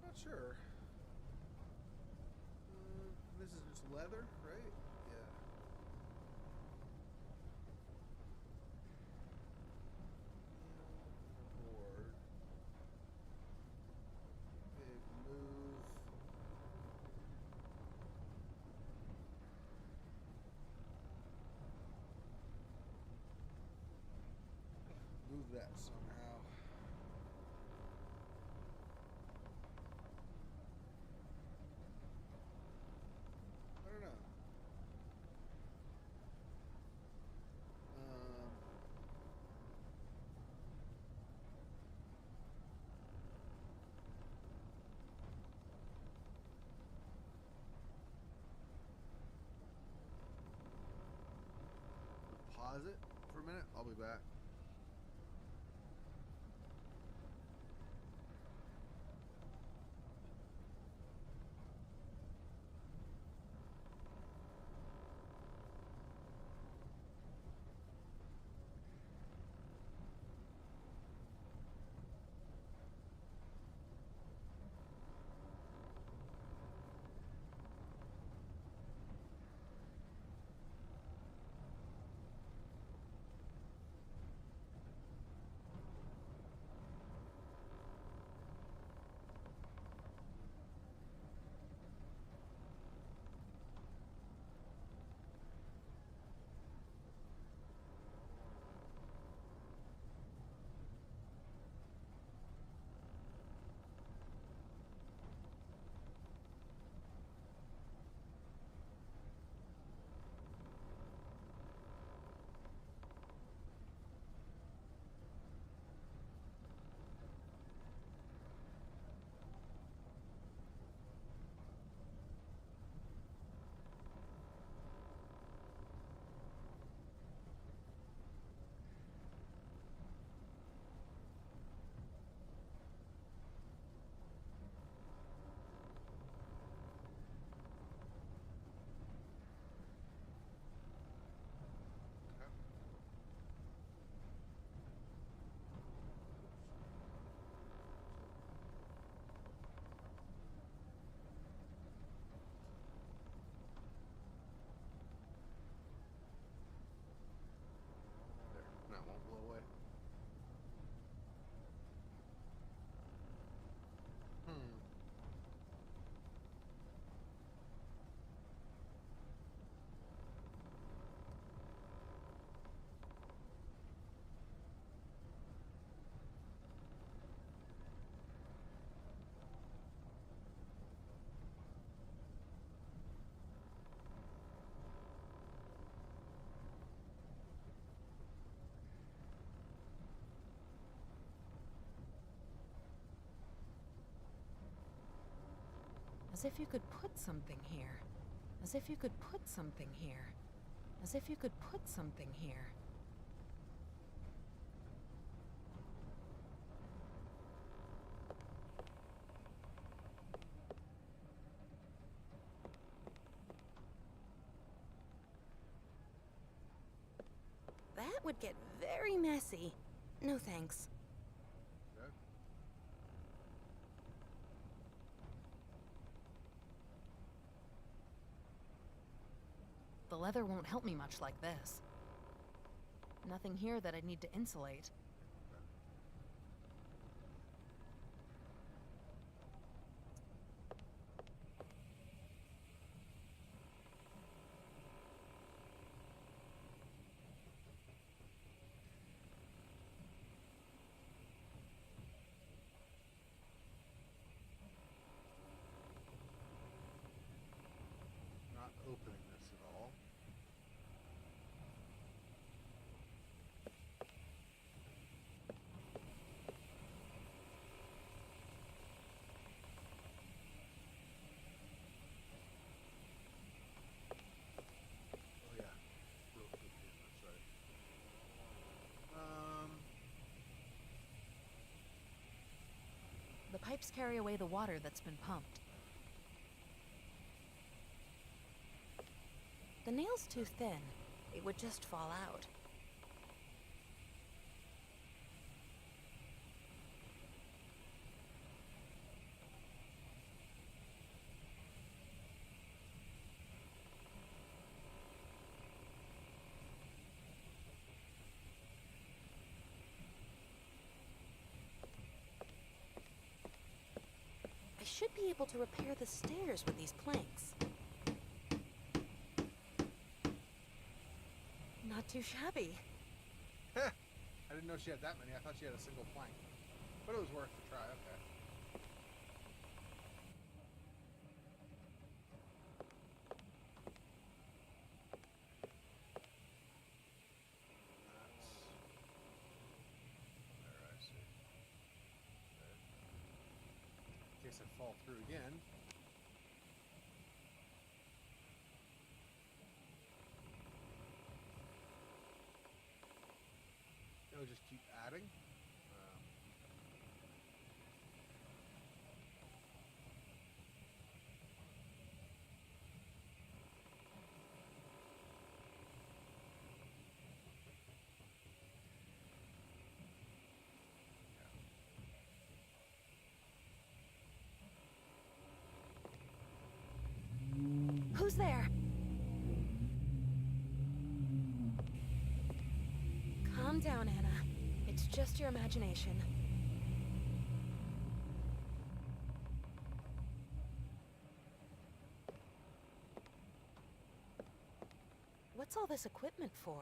Not sure. This is just leather, right? Yeah. Board. Big move. Move that somehow. I don't know. Pause it for a minute. I'll be back. There. That won't blow away. As if you could put something here. As if you could put something here. As if you could put something here. would get very messy. No thanks. Okay. The leather won't help me much like this. Nothing here that I'd need to insulate. Not opening this at all. Oh yeah, real quick here, that's right. The pipes carry away the water that's been pumped. The nail's too thin. It would just fall out. I should be able to repair the stairs with these planks. Not too shabby. Heh! I didn't know she had that many. I thought she had a single plank. But it was worth a try, okay. There, I see. Okay. In case I fall through again. It'll just keep adding. Who's there? Calm down, Anna. It's just your imagination. What's all this equipment for?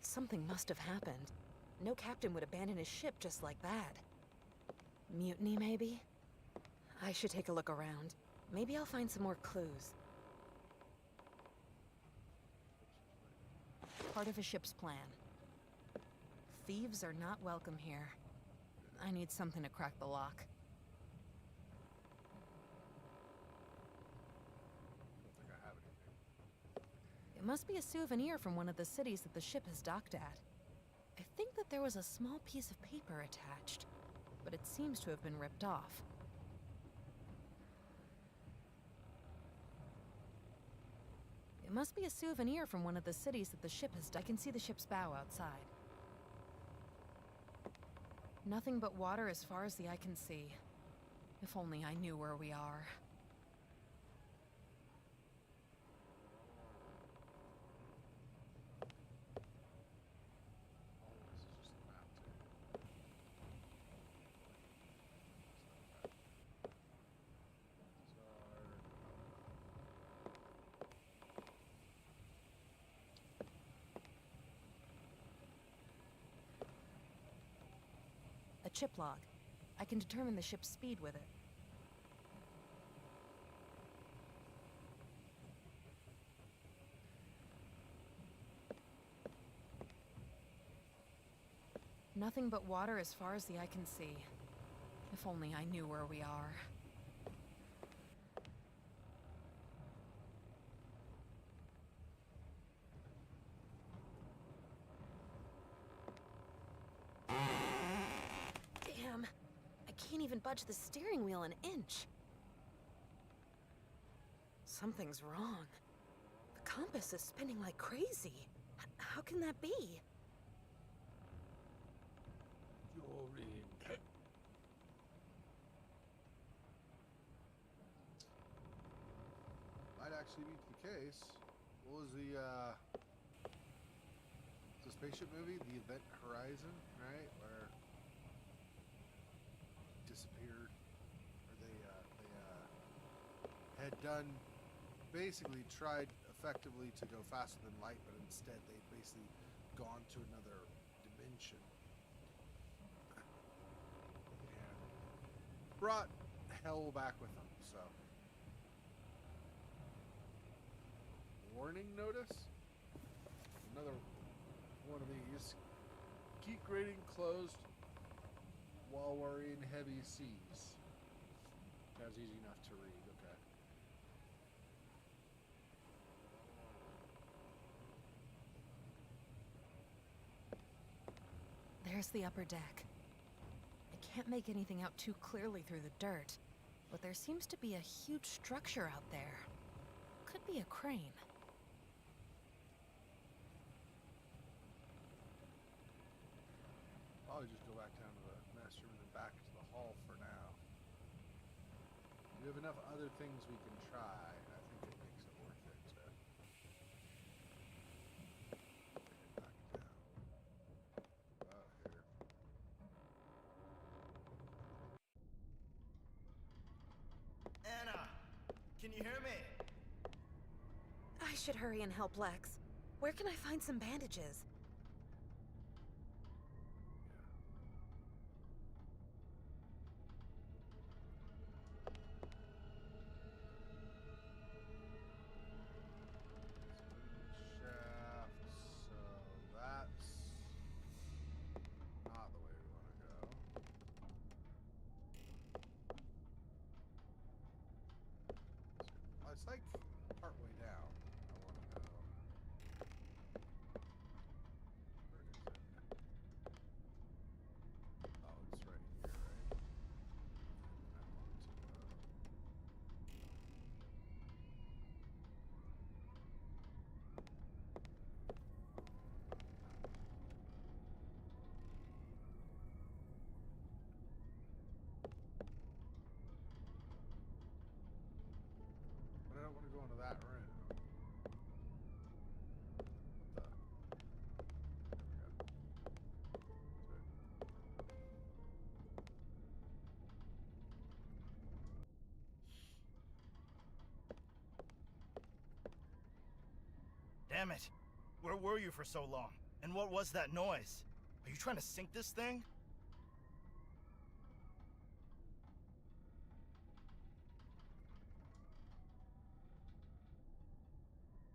Something must have happened. No captain would abandon his ship just like that. Mutiny, maybe? I should take a look around. Maybe I'll find some more clues. Part of a ship's plan. Thieves are not welcome here. I need something to crack the lock. I don't think I have anything. It must be a souvenir from one of the cities that the ship has docked at. I think that there was a small piece of paper attached, but it seems to have been ripped off. It must be a souvenir from one of the cities that the ship has docked. I can see the ship's bow outside. Nothing but water as far as the eye can see. If only I knew where we are. All of this is just the map, too. A chip log. I can determine the ship's speed with it. Nothing but water as far as the eye can see. If only I knew where we are. Damn! I can't even budge the steering wheel an inch. Something's wrong. compass is spinning like crazy. How can that be? Doreen. Might actually be the case. What was the spaceship movie? The Event Horizon, right? Where disappeared, or they had done, basically tried effectively to go faster than light, but instead they'd basically gone to another dimension and brought hell back with them. So, warning notice. Another one of these. Keep grading closed while we're in heavy seas. That's easy enough to read. Okay. There's the upper deck. I can't make anything out too clearly through the dirt, but there seems to be a huge structure out there. Could be a crane. Probably just go back down to the master room and then back to the hall for now. We have enough other things we can try. I think it makes it worth it to bring it back down. Oh, here. Anna, can you hear me? I should hurry and help Lex. Where can I find some bandages? Shaft, so that's not the way we want to go. It's like part way down. I want to know. Where is it? Oh, it's right here, right? I want to But I don't want to go into that room. What the? There we go. That's Damn it. Where were you for so long? And what was that noise? Are you trying to sink this thing?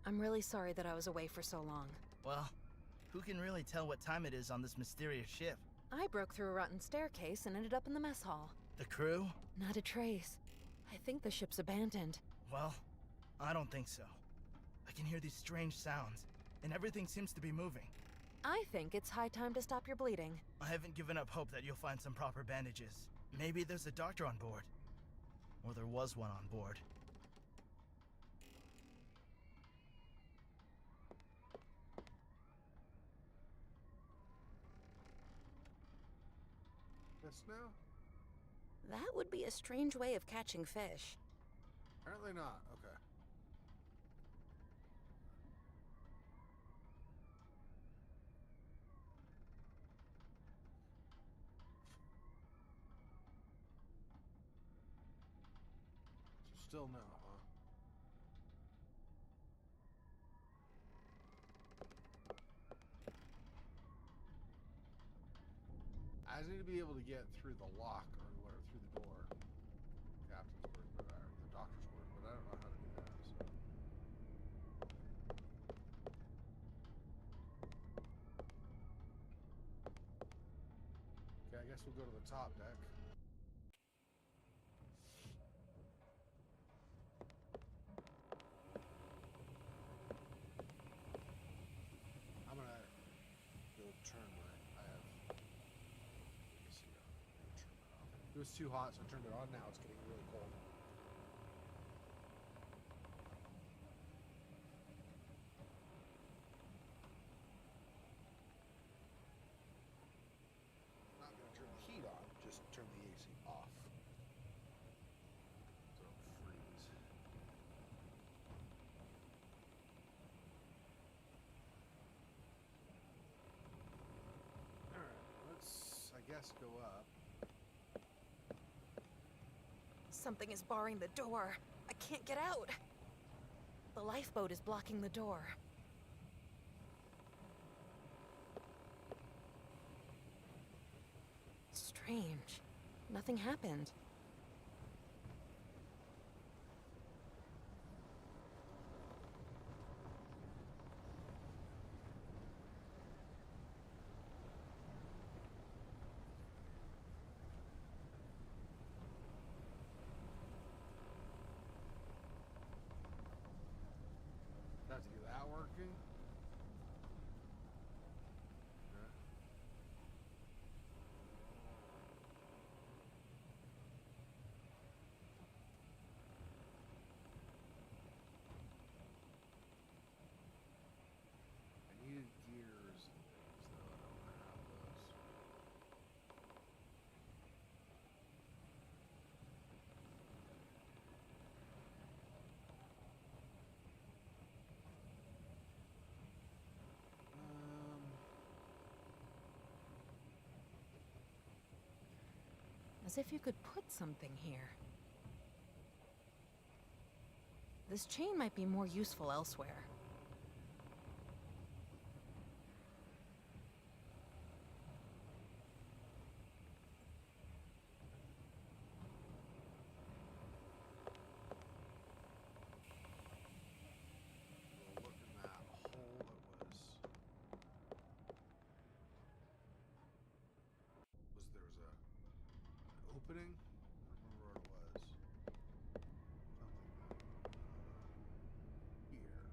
I'm really sorry that I was away for so long. Well, who can really tell what time it is on this mysterious ship? I broke through a rotten staircase and ended up in the mess hall. The crew? Not a trace. I think the ship's abandoned. Well, I don't think so. I can hear these strange sounds, and everything seems to be moving. I think it's high time to stop your bleeding. I haven't given up hope that you'll find some proper bandages. Maybe there's a doctor on board. Or there was one on board. this now? That would be a strange way of catching fish. Apparently not. Okay. So still no, huh? I just need to be able to get through the lock or whatever, through the door. Captain's work, but the doctor's work, but I don't know how to do that. So. Okay, I guess we'll go to the top deck. I'm gonna go turn my. I have. Let me see. I'm gonna turn that off. It was too hot, so I turned it on. Now it's getting really cold. guess go up. Something is barring the door. I can't get out. The lifeboat is blocking the door. Strange. Nothing happened. Have to get that working. Okay. I needed gears and things, though. I don't have those. As if you could put something here. This chain might be more useful elsewhere. We'll look in that hole that there was an opening? I don't remember what it was. Something here.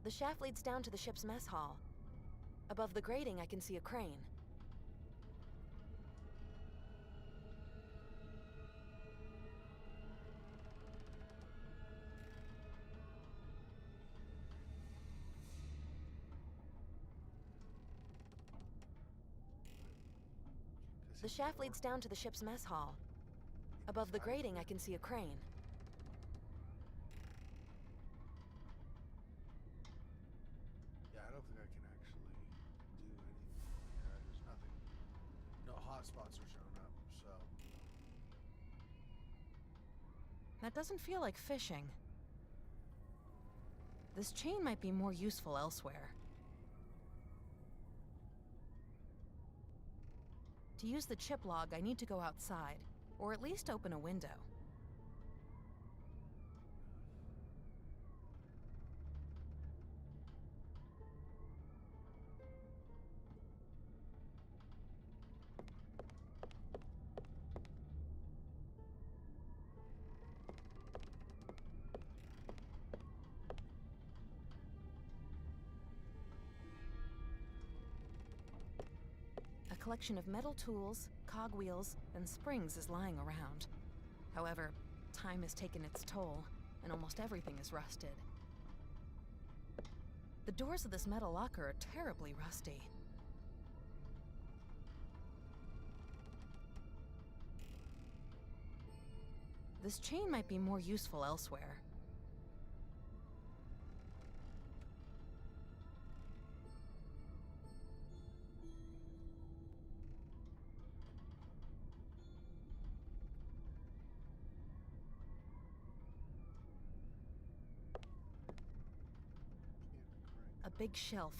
The shaft leads down to the ship's mess hall. Above the grating, I can see a crane. The shaft leads down to the ship's mess hall. Above the grating, I can see a crane. Yeah, I don't think I can actually do anything. Yeah, there's nothing. No hotspots are showing up, so. That doesn't feel like fishing. This chain might be more useful elsewhere. To use the chip log, I need to go outside, or at least open a window. A collection of metal tools, cogwheels, and springs is lying around. However, time has taken its toll, and almost everything is rusted. The doors of this metal locker are terribly rusty. This chain might be more useful elsewhere. A big shelf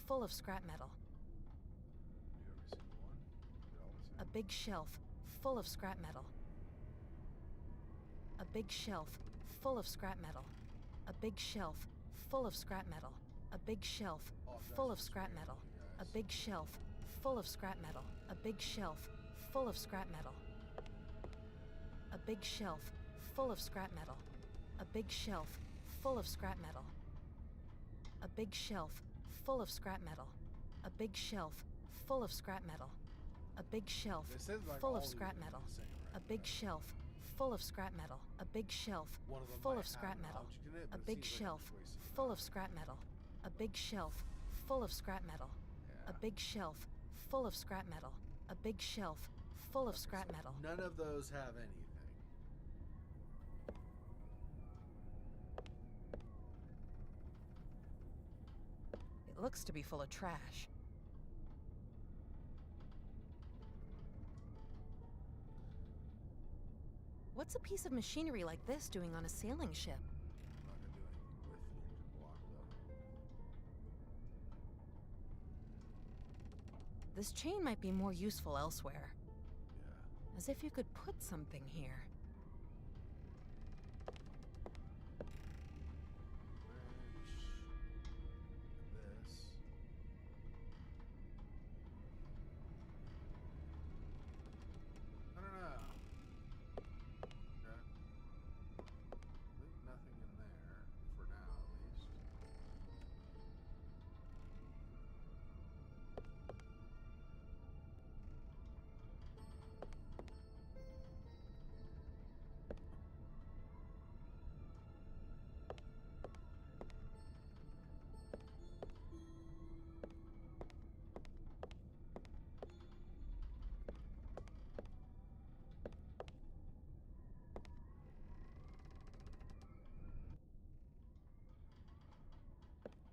full of scrap metal. Do every single one? Get all the A same? big shelf full of scrap metal. A big shelf full of scrap metal. A big shelf full of scrap metal. A big shelf full of scrap metal. A big shelf full of scrap metal. A big shelf full of scrap metal. A big shelf full of scrap metal. A big shelf full of scrap metal. A big shelf full of scrap metal. A big shelf full of scrap metal. A big shelf This is like full all of these scrap are metal. the same, right? A big shelf full of scrap metal. A big shelf One of them full might of scrap have an metal. object in it, A but it big seems like shelf I'm just wasting full of time. scrap metal. A big shelf full of scrap metal. A Yeah. big shelf full of scrap metal. A big shelf full of Okay, scrap so metal. none of those have anything. It looks to be full of trash. What's a piece of machinery like this doing on a sailing ship? I'm not gonna do anything with the engine block though. This chain might be more useful elsewhere. Yeah. As if you could put something here. Which this. I don't know. Okay. I think nothing in there for now, at least.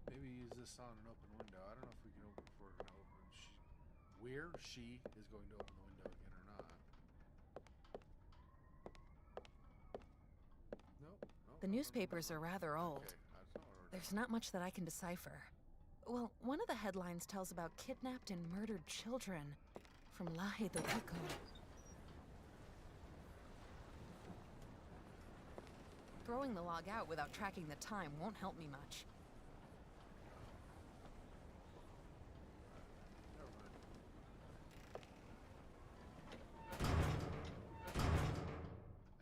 Maybe use this on an open window. I don't know if we can open if we're going to open. Where she is going to open the window again or not. Nope. Nope. The newspapers are rather old. Okay, that's not what we're There's doing. not much that I can decipher. Well, one of the headlines tells about kidnapped and murdered children from Lahe do Pico. Throwing the log out without tracking the time won't help me much. Never mind.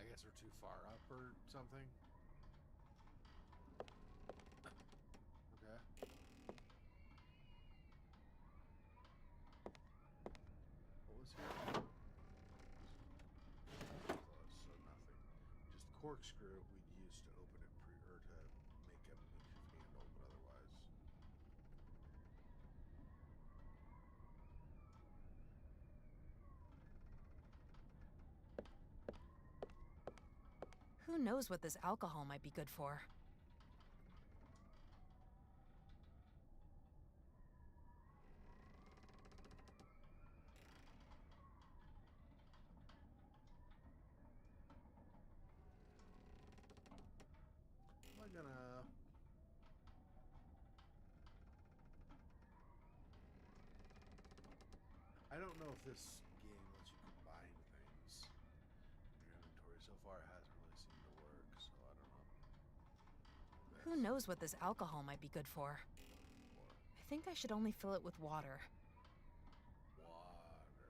I guess we're too far up or something. Okay. What was here? Close, so nothing. Just corkscrew we'd use to open it or to make a handle, but otherwise. Who knows what this alcohol might be good for? Am I gonna? I don't know if this game lets you combine things in your inventory. So far, it hasn't really seemed to work, so I don't know. Who knows what this alcohol might be good for? I think I should only fill it with water. Water.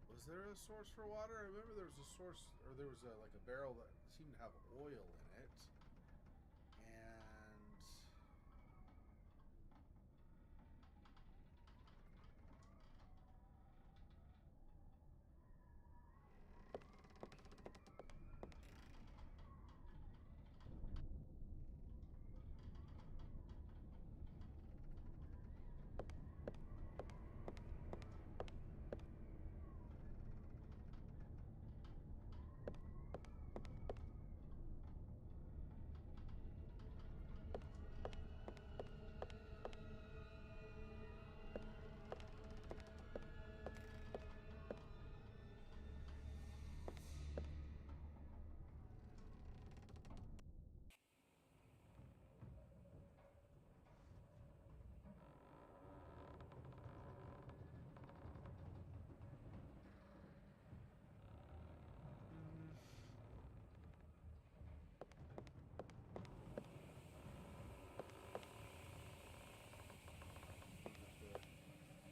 Was there a source for water? I remember there was a source, or there was like a barrel that seemed to have oil in it.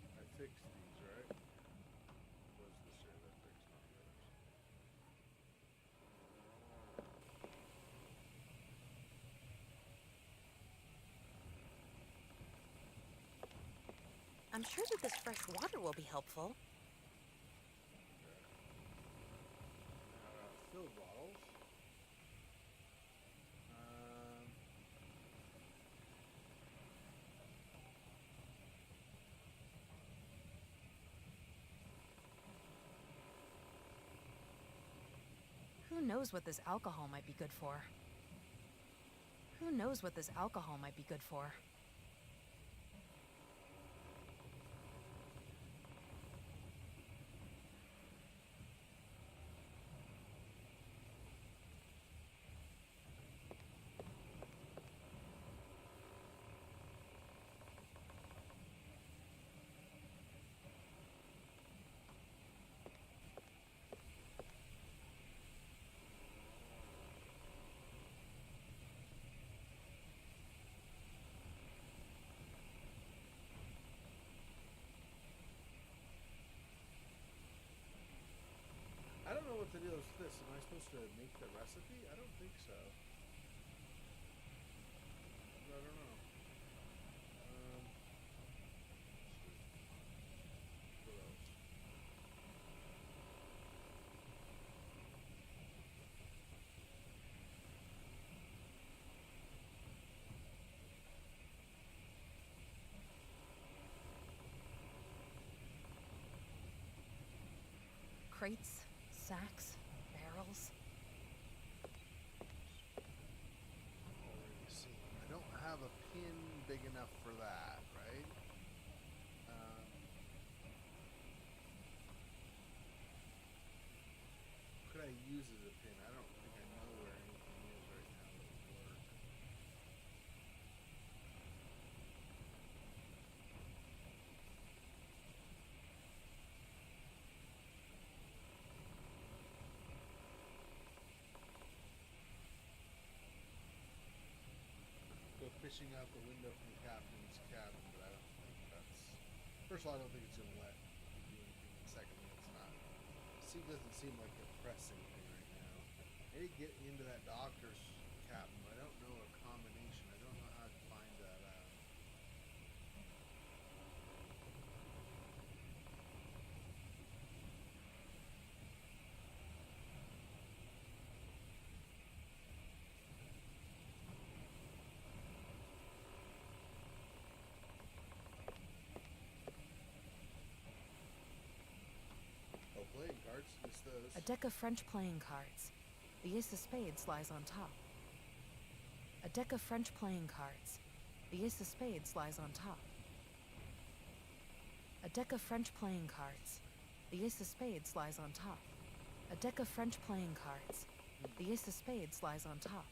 And I fixed these, right? Was this here that fixed, not the others? I'm sure that this fresh water will be helpful. Filled bottles. Who knows what this alcohol might be good for? Who knows what this alcohol might be good for? I don't know what the deal is with this. Am I supposed to make the recipe? I don't think so. I don't know. What else? Crates, sacks, barrels. Already seen. I don't have a pin big enough for that, right? Could I use as a pin? I don't think I know where anything is right now that would work. Go fishing out the window from the captain's cabin, but I don't think that's... First of all, I don't think it's going to let you do anything. And secondly, it's not... Sea doesn't seem like a pressing thing right now. I need to get into that doctor's cabin, but I don't know a combination. I don't know how to find that out. Oh, playing cards. Miss those. A deck of French playing cards. The ace of spades lies on top. A deck of French playing cards. The ace of spades lies on top. A deck of French playing cards. The ace of spades lies on top. A deck of French playing cards. The ace of spades lies on top.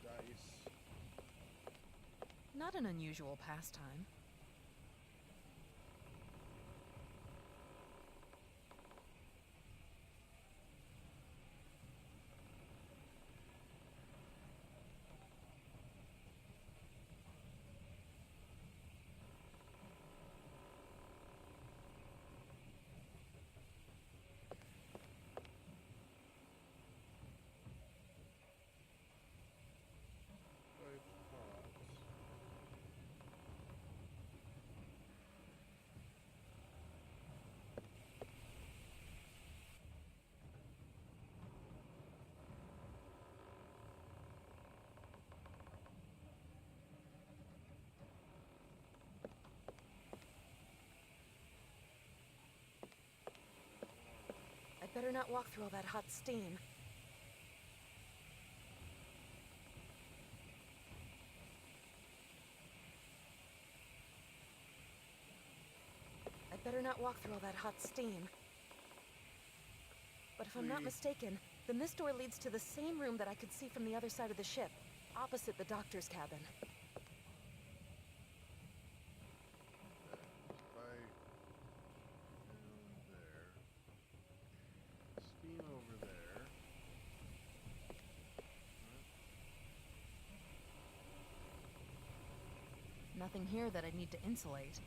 Dice. Not an unusual pastime. Five pots. I'd better not walk through all that hot steam. I'd better not walk through all that hot steam. But if I'm not mistaken, then this door leads to the same room that I could see from the other side of the ship, opposite the doctor's cabin. If I down there, steam over there. Nothing here that I'd need to insulate.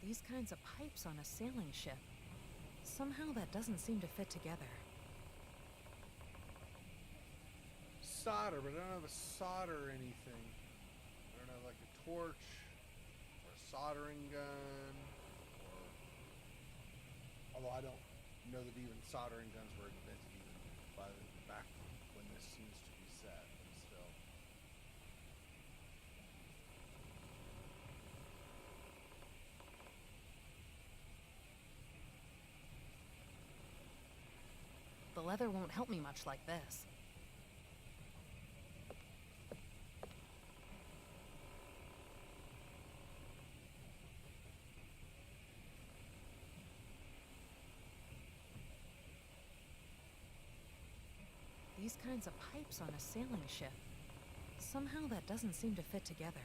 These kinds of pipes on a sailing ship. Somehow that doesn't seem to fit together. Solder, but I don't have a solder or anything. I don't have like a torch or a soldering gun, or although I don't know that even soldering guns were invented even by back when this seems to be set, but still. The leather won't help me much like this. These kinds of pipes on a sailing ship. Somehow that doesn't seem to fit together.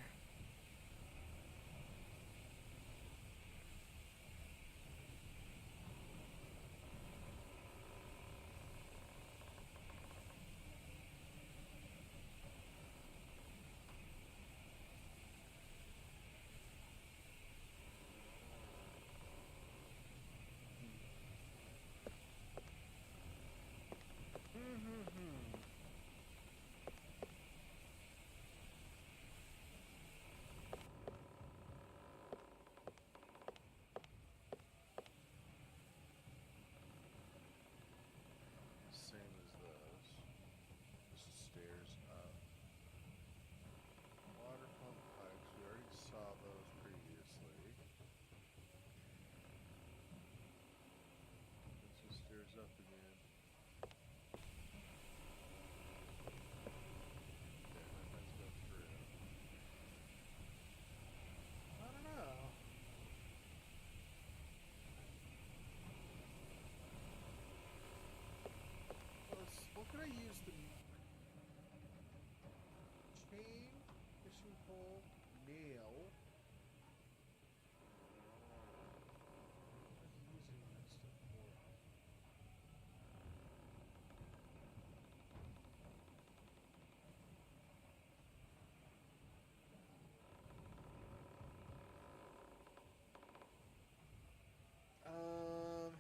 Same as those. This is stairs up. Water pump pipes. We already saw those previously. This is stairs up again. Okay, that does go through. I don't know. What can I use the chain, fishing pole, nail? What am I using that stuff for? Um.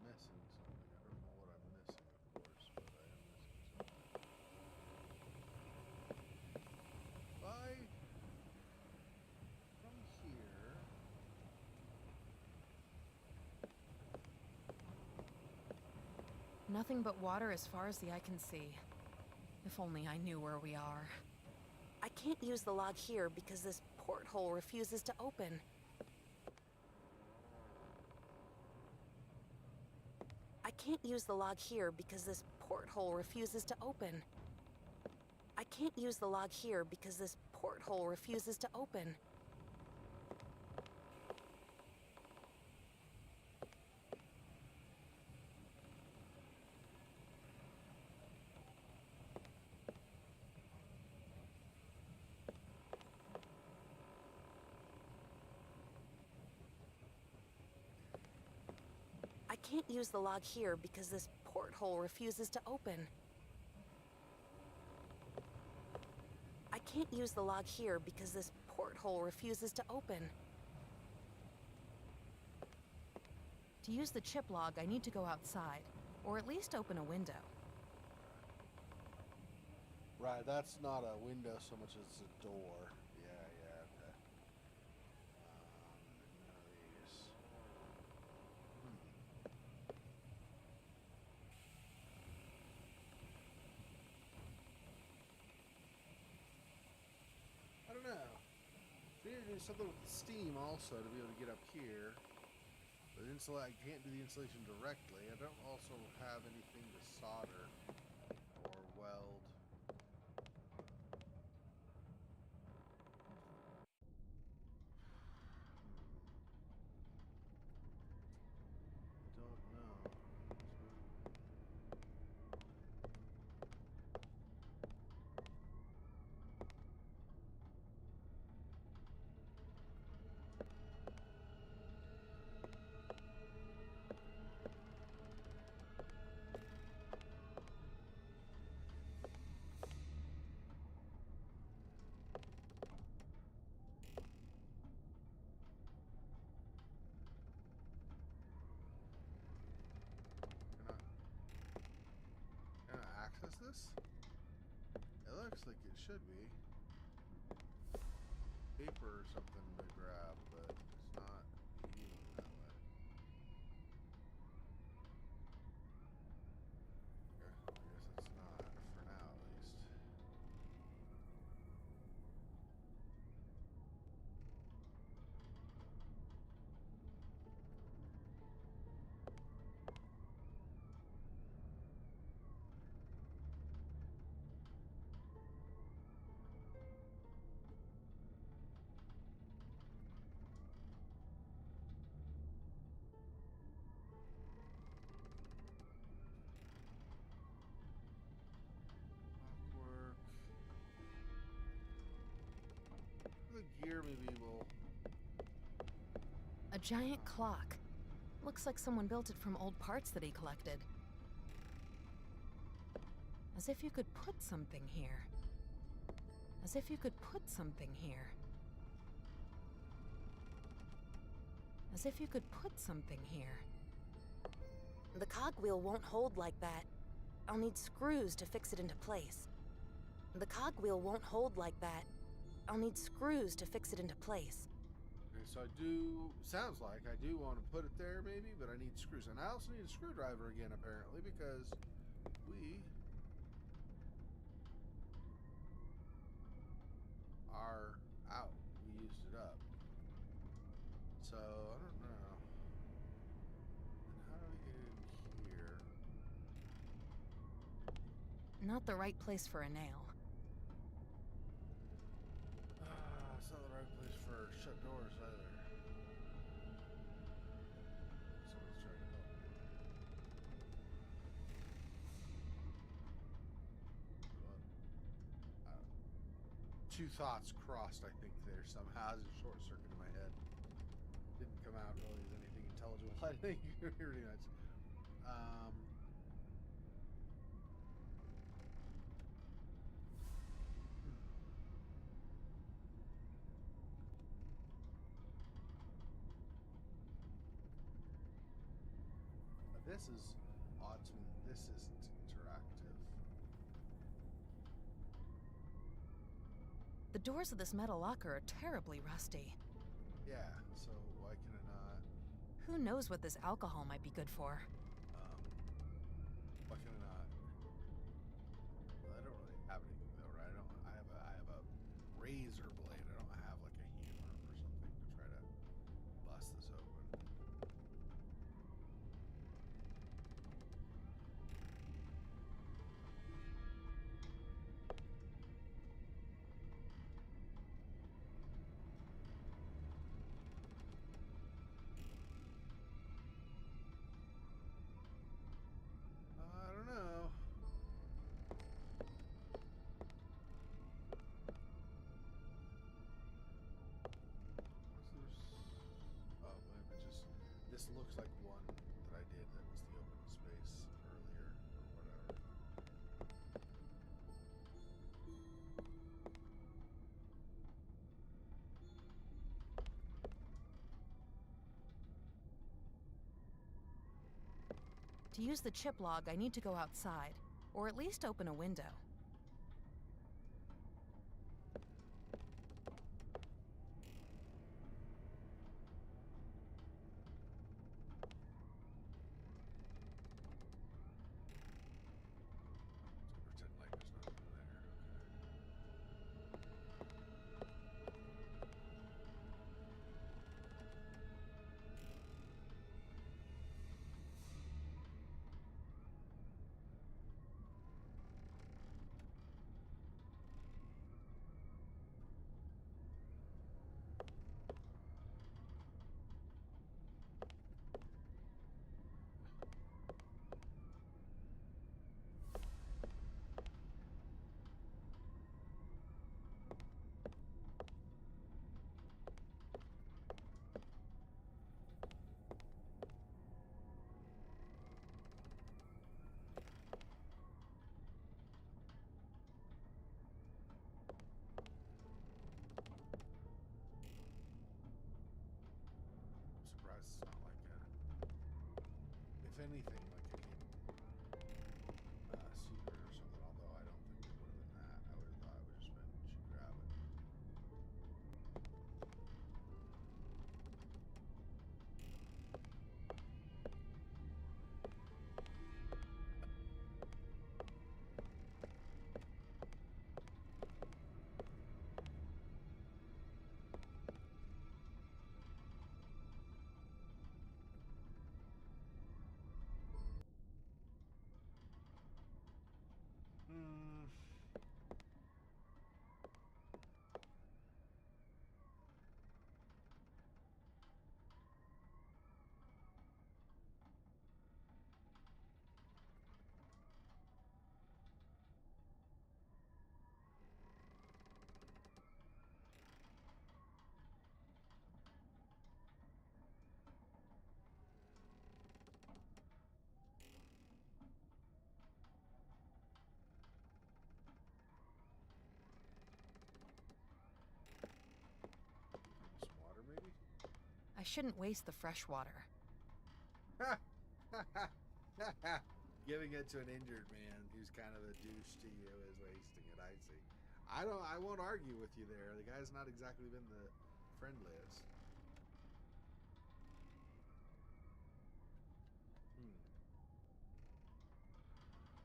Let's see anything new. Missing something. I don't know what I'm missing, of course, but I am missing something. Why? From here. Nothing but water as far as the eye can see. If only I knew where we are. I can't use the log here because this porthole refuses to open. I can't use the log here because this porthole refuses to open. I can't use the log here because this porthole refuses to open. I can't use the log here because this porthole refuses to open. I can't use the log here because this porthole refuses to open. To use the chip log, I need to go outside, or at least open a window. Right, that's not a window so much as a door. Yeah, okay. None of these. I don't know. We need to do something with the steam also to be able to get up here. But I can't do the insulation directly. I don't also have anything to solder or weld. Don't know. access this? It looks like it should be. Paper or something to grab, but it's not healing that way. Okay, I guess it's not, for now at least. Work. The gear maybe will. A giant clock. Looks like someone built it from old parts that he collected. As if you could put something here. As if you could put something here. As if you could put something here. The cogwheel won't hold like that. I'll need screws to fix it into place. The cogwheel won't hold like that. I'll need screws to fix it into place. Okay, so I do. Sounds like I do want to put it there, maybe, but I need screws. And I also need a screwdriver again, apparently, because we are out. We used it up. So, I don't know. And how do we get in here? Not the right place for a nail. It's not the right place for shut doors either. Somebody's trying to help me. What? Two thoughts crossed, I think, there somehow as a short circuit in my head. Didn't come out really as anything intelligible. I think pretty much. This is odd to me. This isn't interactive. The doors of this metal locker are terribly rusty. Yeah, so why can it not? Who knows what this alcohol might be good for? Why can it not? Well, I don't really have anything though, right? I have a razor blade. I don't have like a hammer or something to try to bust this open. I don't know. Oh, maybe just this looks like one that I did that was the open space earlier or whatever. To use the chip log, I need to go outside, or at least open a window. So pretend like there's nothing there. I'm surprised it's not like a, if anything, like a hidden secret or something shouldn't waste the fresh water. Giving it to an injured man who's kind of a douche to you is wasting it. I see. I won't argue with you there. The guy's not exactly been the friendliest.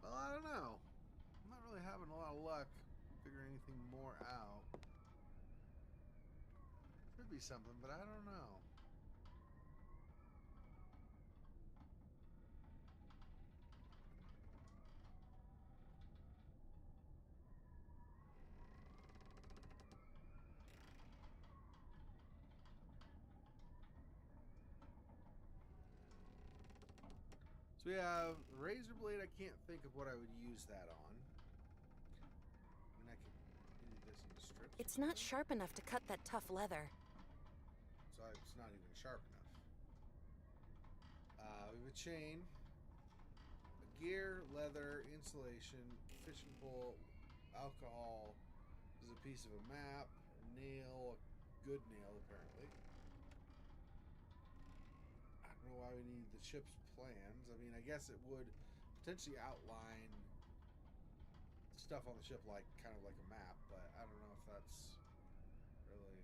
Well, I don't know. I'm not really having a lot of luck figuring anything more out. Could be something, but I don't know. So we have razor blade. I can't think of what I would use that on. I mean, I could maybe this into strips. It's not sharp enough to cut that tough leather. So it's not even sharp enough. We have a chain, a gear, leather, insulation, fishing pole, alcohol. There's a piece of a map, a nail, a good nail apparently. I don't know why we need the ship's plans. I mean, I guess it would potentially outline stuff on the ship like kind of like a map, but I don't know if that's really.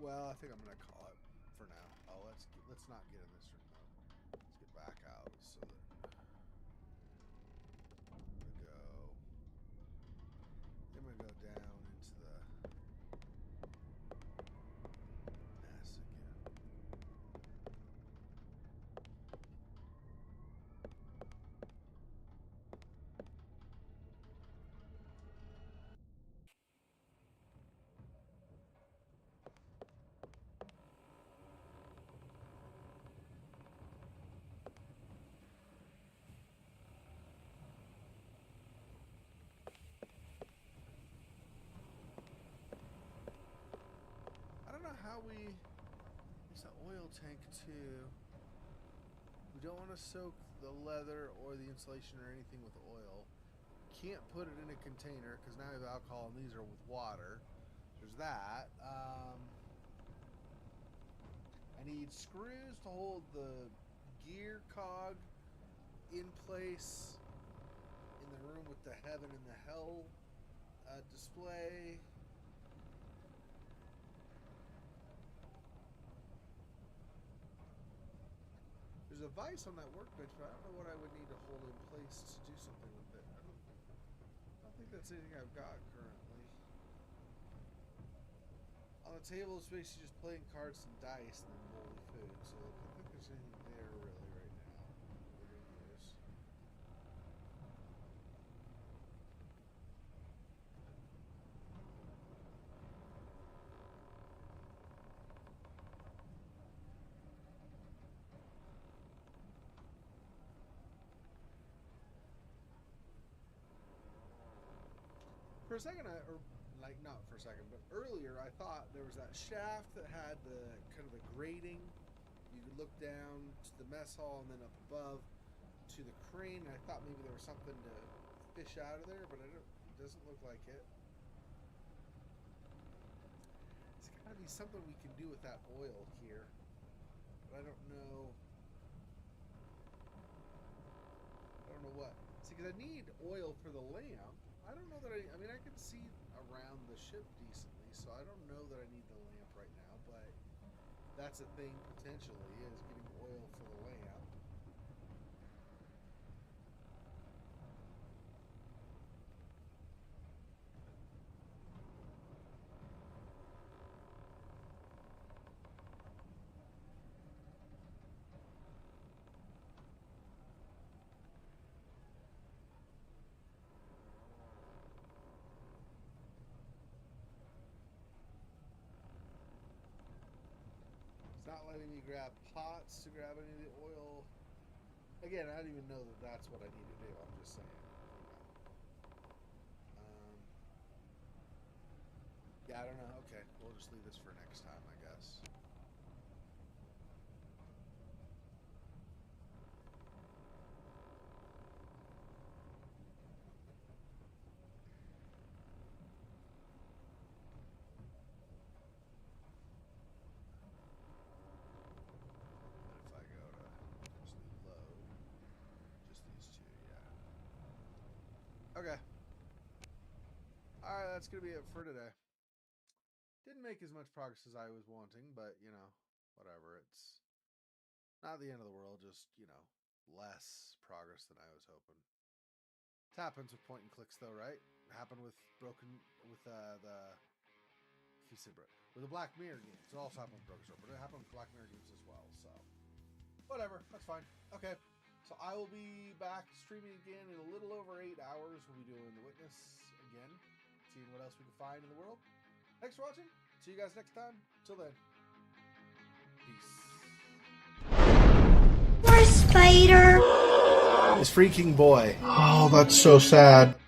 Well, I think I'm gonna call it for now. Oh, let's not get in this room though. Let's get back out so that I'm gonna go. I'm gonna go down into the mess again. I don't know how we use the oil tank too. We don't want to soak the leather or the insulation or anything with oil. Can't put it in a container because now we have alcohol and these are with water. There's that. I need screws to hold the gear cog in place in the room with the heaven and the hell display. There's a vise on that workbench, but I don't know what I would need to hold in place to do something with it. I don't think that's anything I've got currently. On the table is basically just playing cards and dice and then moldy food, so I don't think there's anything there really right now we're going to use. For a second, or like not for a second, but earlier I thought there was that shaft that had the kind of the grating. You could look down to the mess hall and then up above to the crane. And I thought maybe there was something to fish out of there, but it doesn't look like it. It's got to be something we can do with that oil here, but I don't know. I don't know what. See, because I need oil for the lamp. I don't know that I mean, I can see around the ship decently, so I don't know that I need the lamp right now, but that's a thing potentially, is getting oil for the lamp. It's not letting me grab pots to grab any of the oil. Again, I don't even know that that's what I need to do. I'm just saying. Yeah, I don't know. Okay, we'll just leave this for next time, I guess. Okay. Alright, that's going to be it for today. Didn't make as much progress as I was wanting, but, you know, whatever. It's not the end of the world, just, you know, less progress than I was hoping. It happens with point and clicks, though, right? It happened with with the Black Mirror games. It also happened with Broken Sword, but it happened with Black Mirror games as well, so whatever, that's fine. Okay, so I will be back streaming again in a little over 8 hours. We'll be doing The Witness again, seeing what else we can find in the world. Thanks for watching. See you guys next time. Till then, peace. Poor spider. This freaking boy. Oh, that's so sad.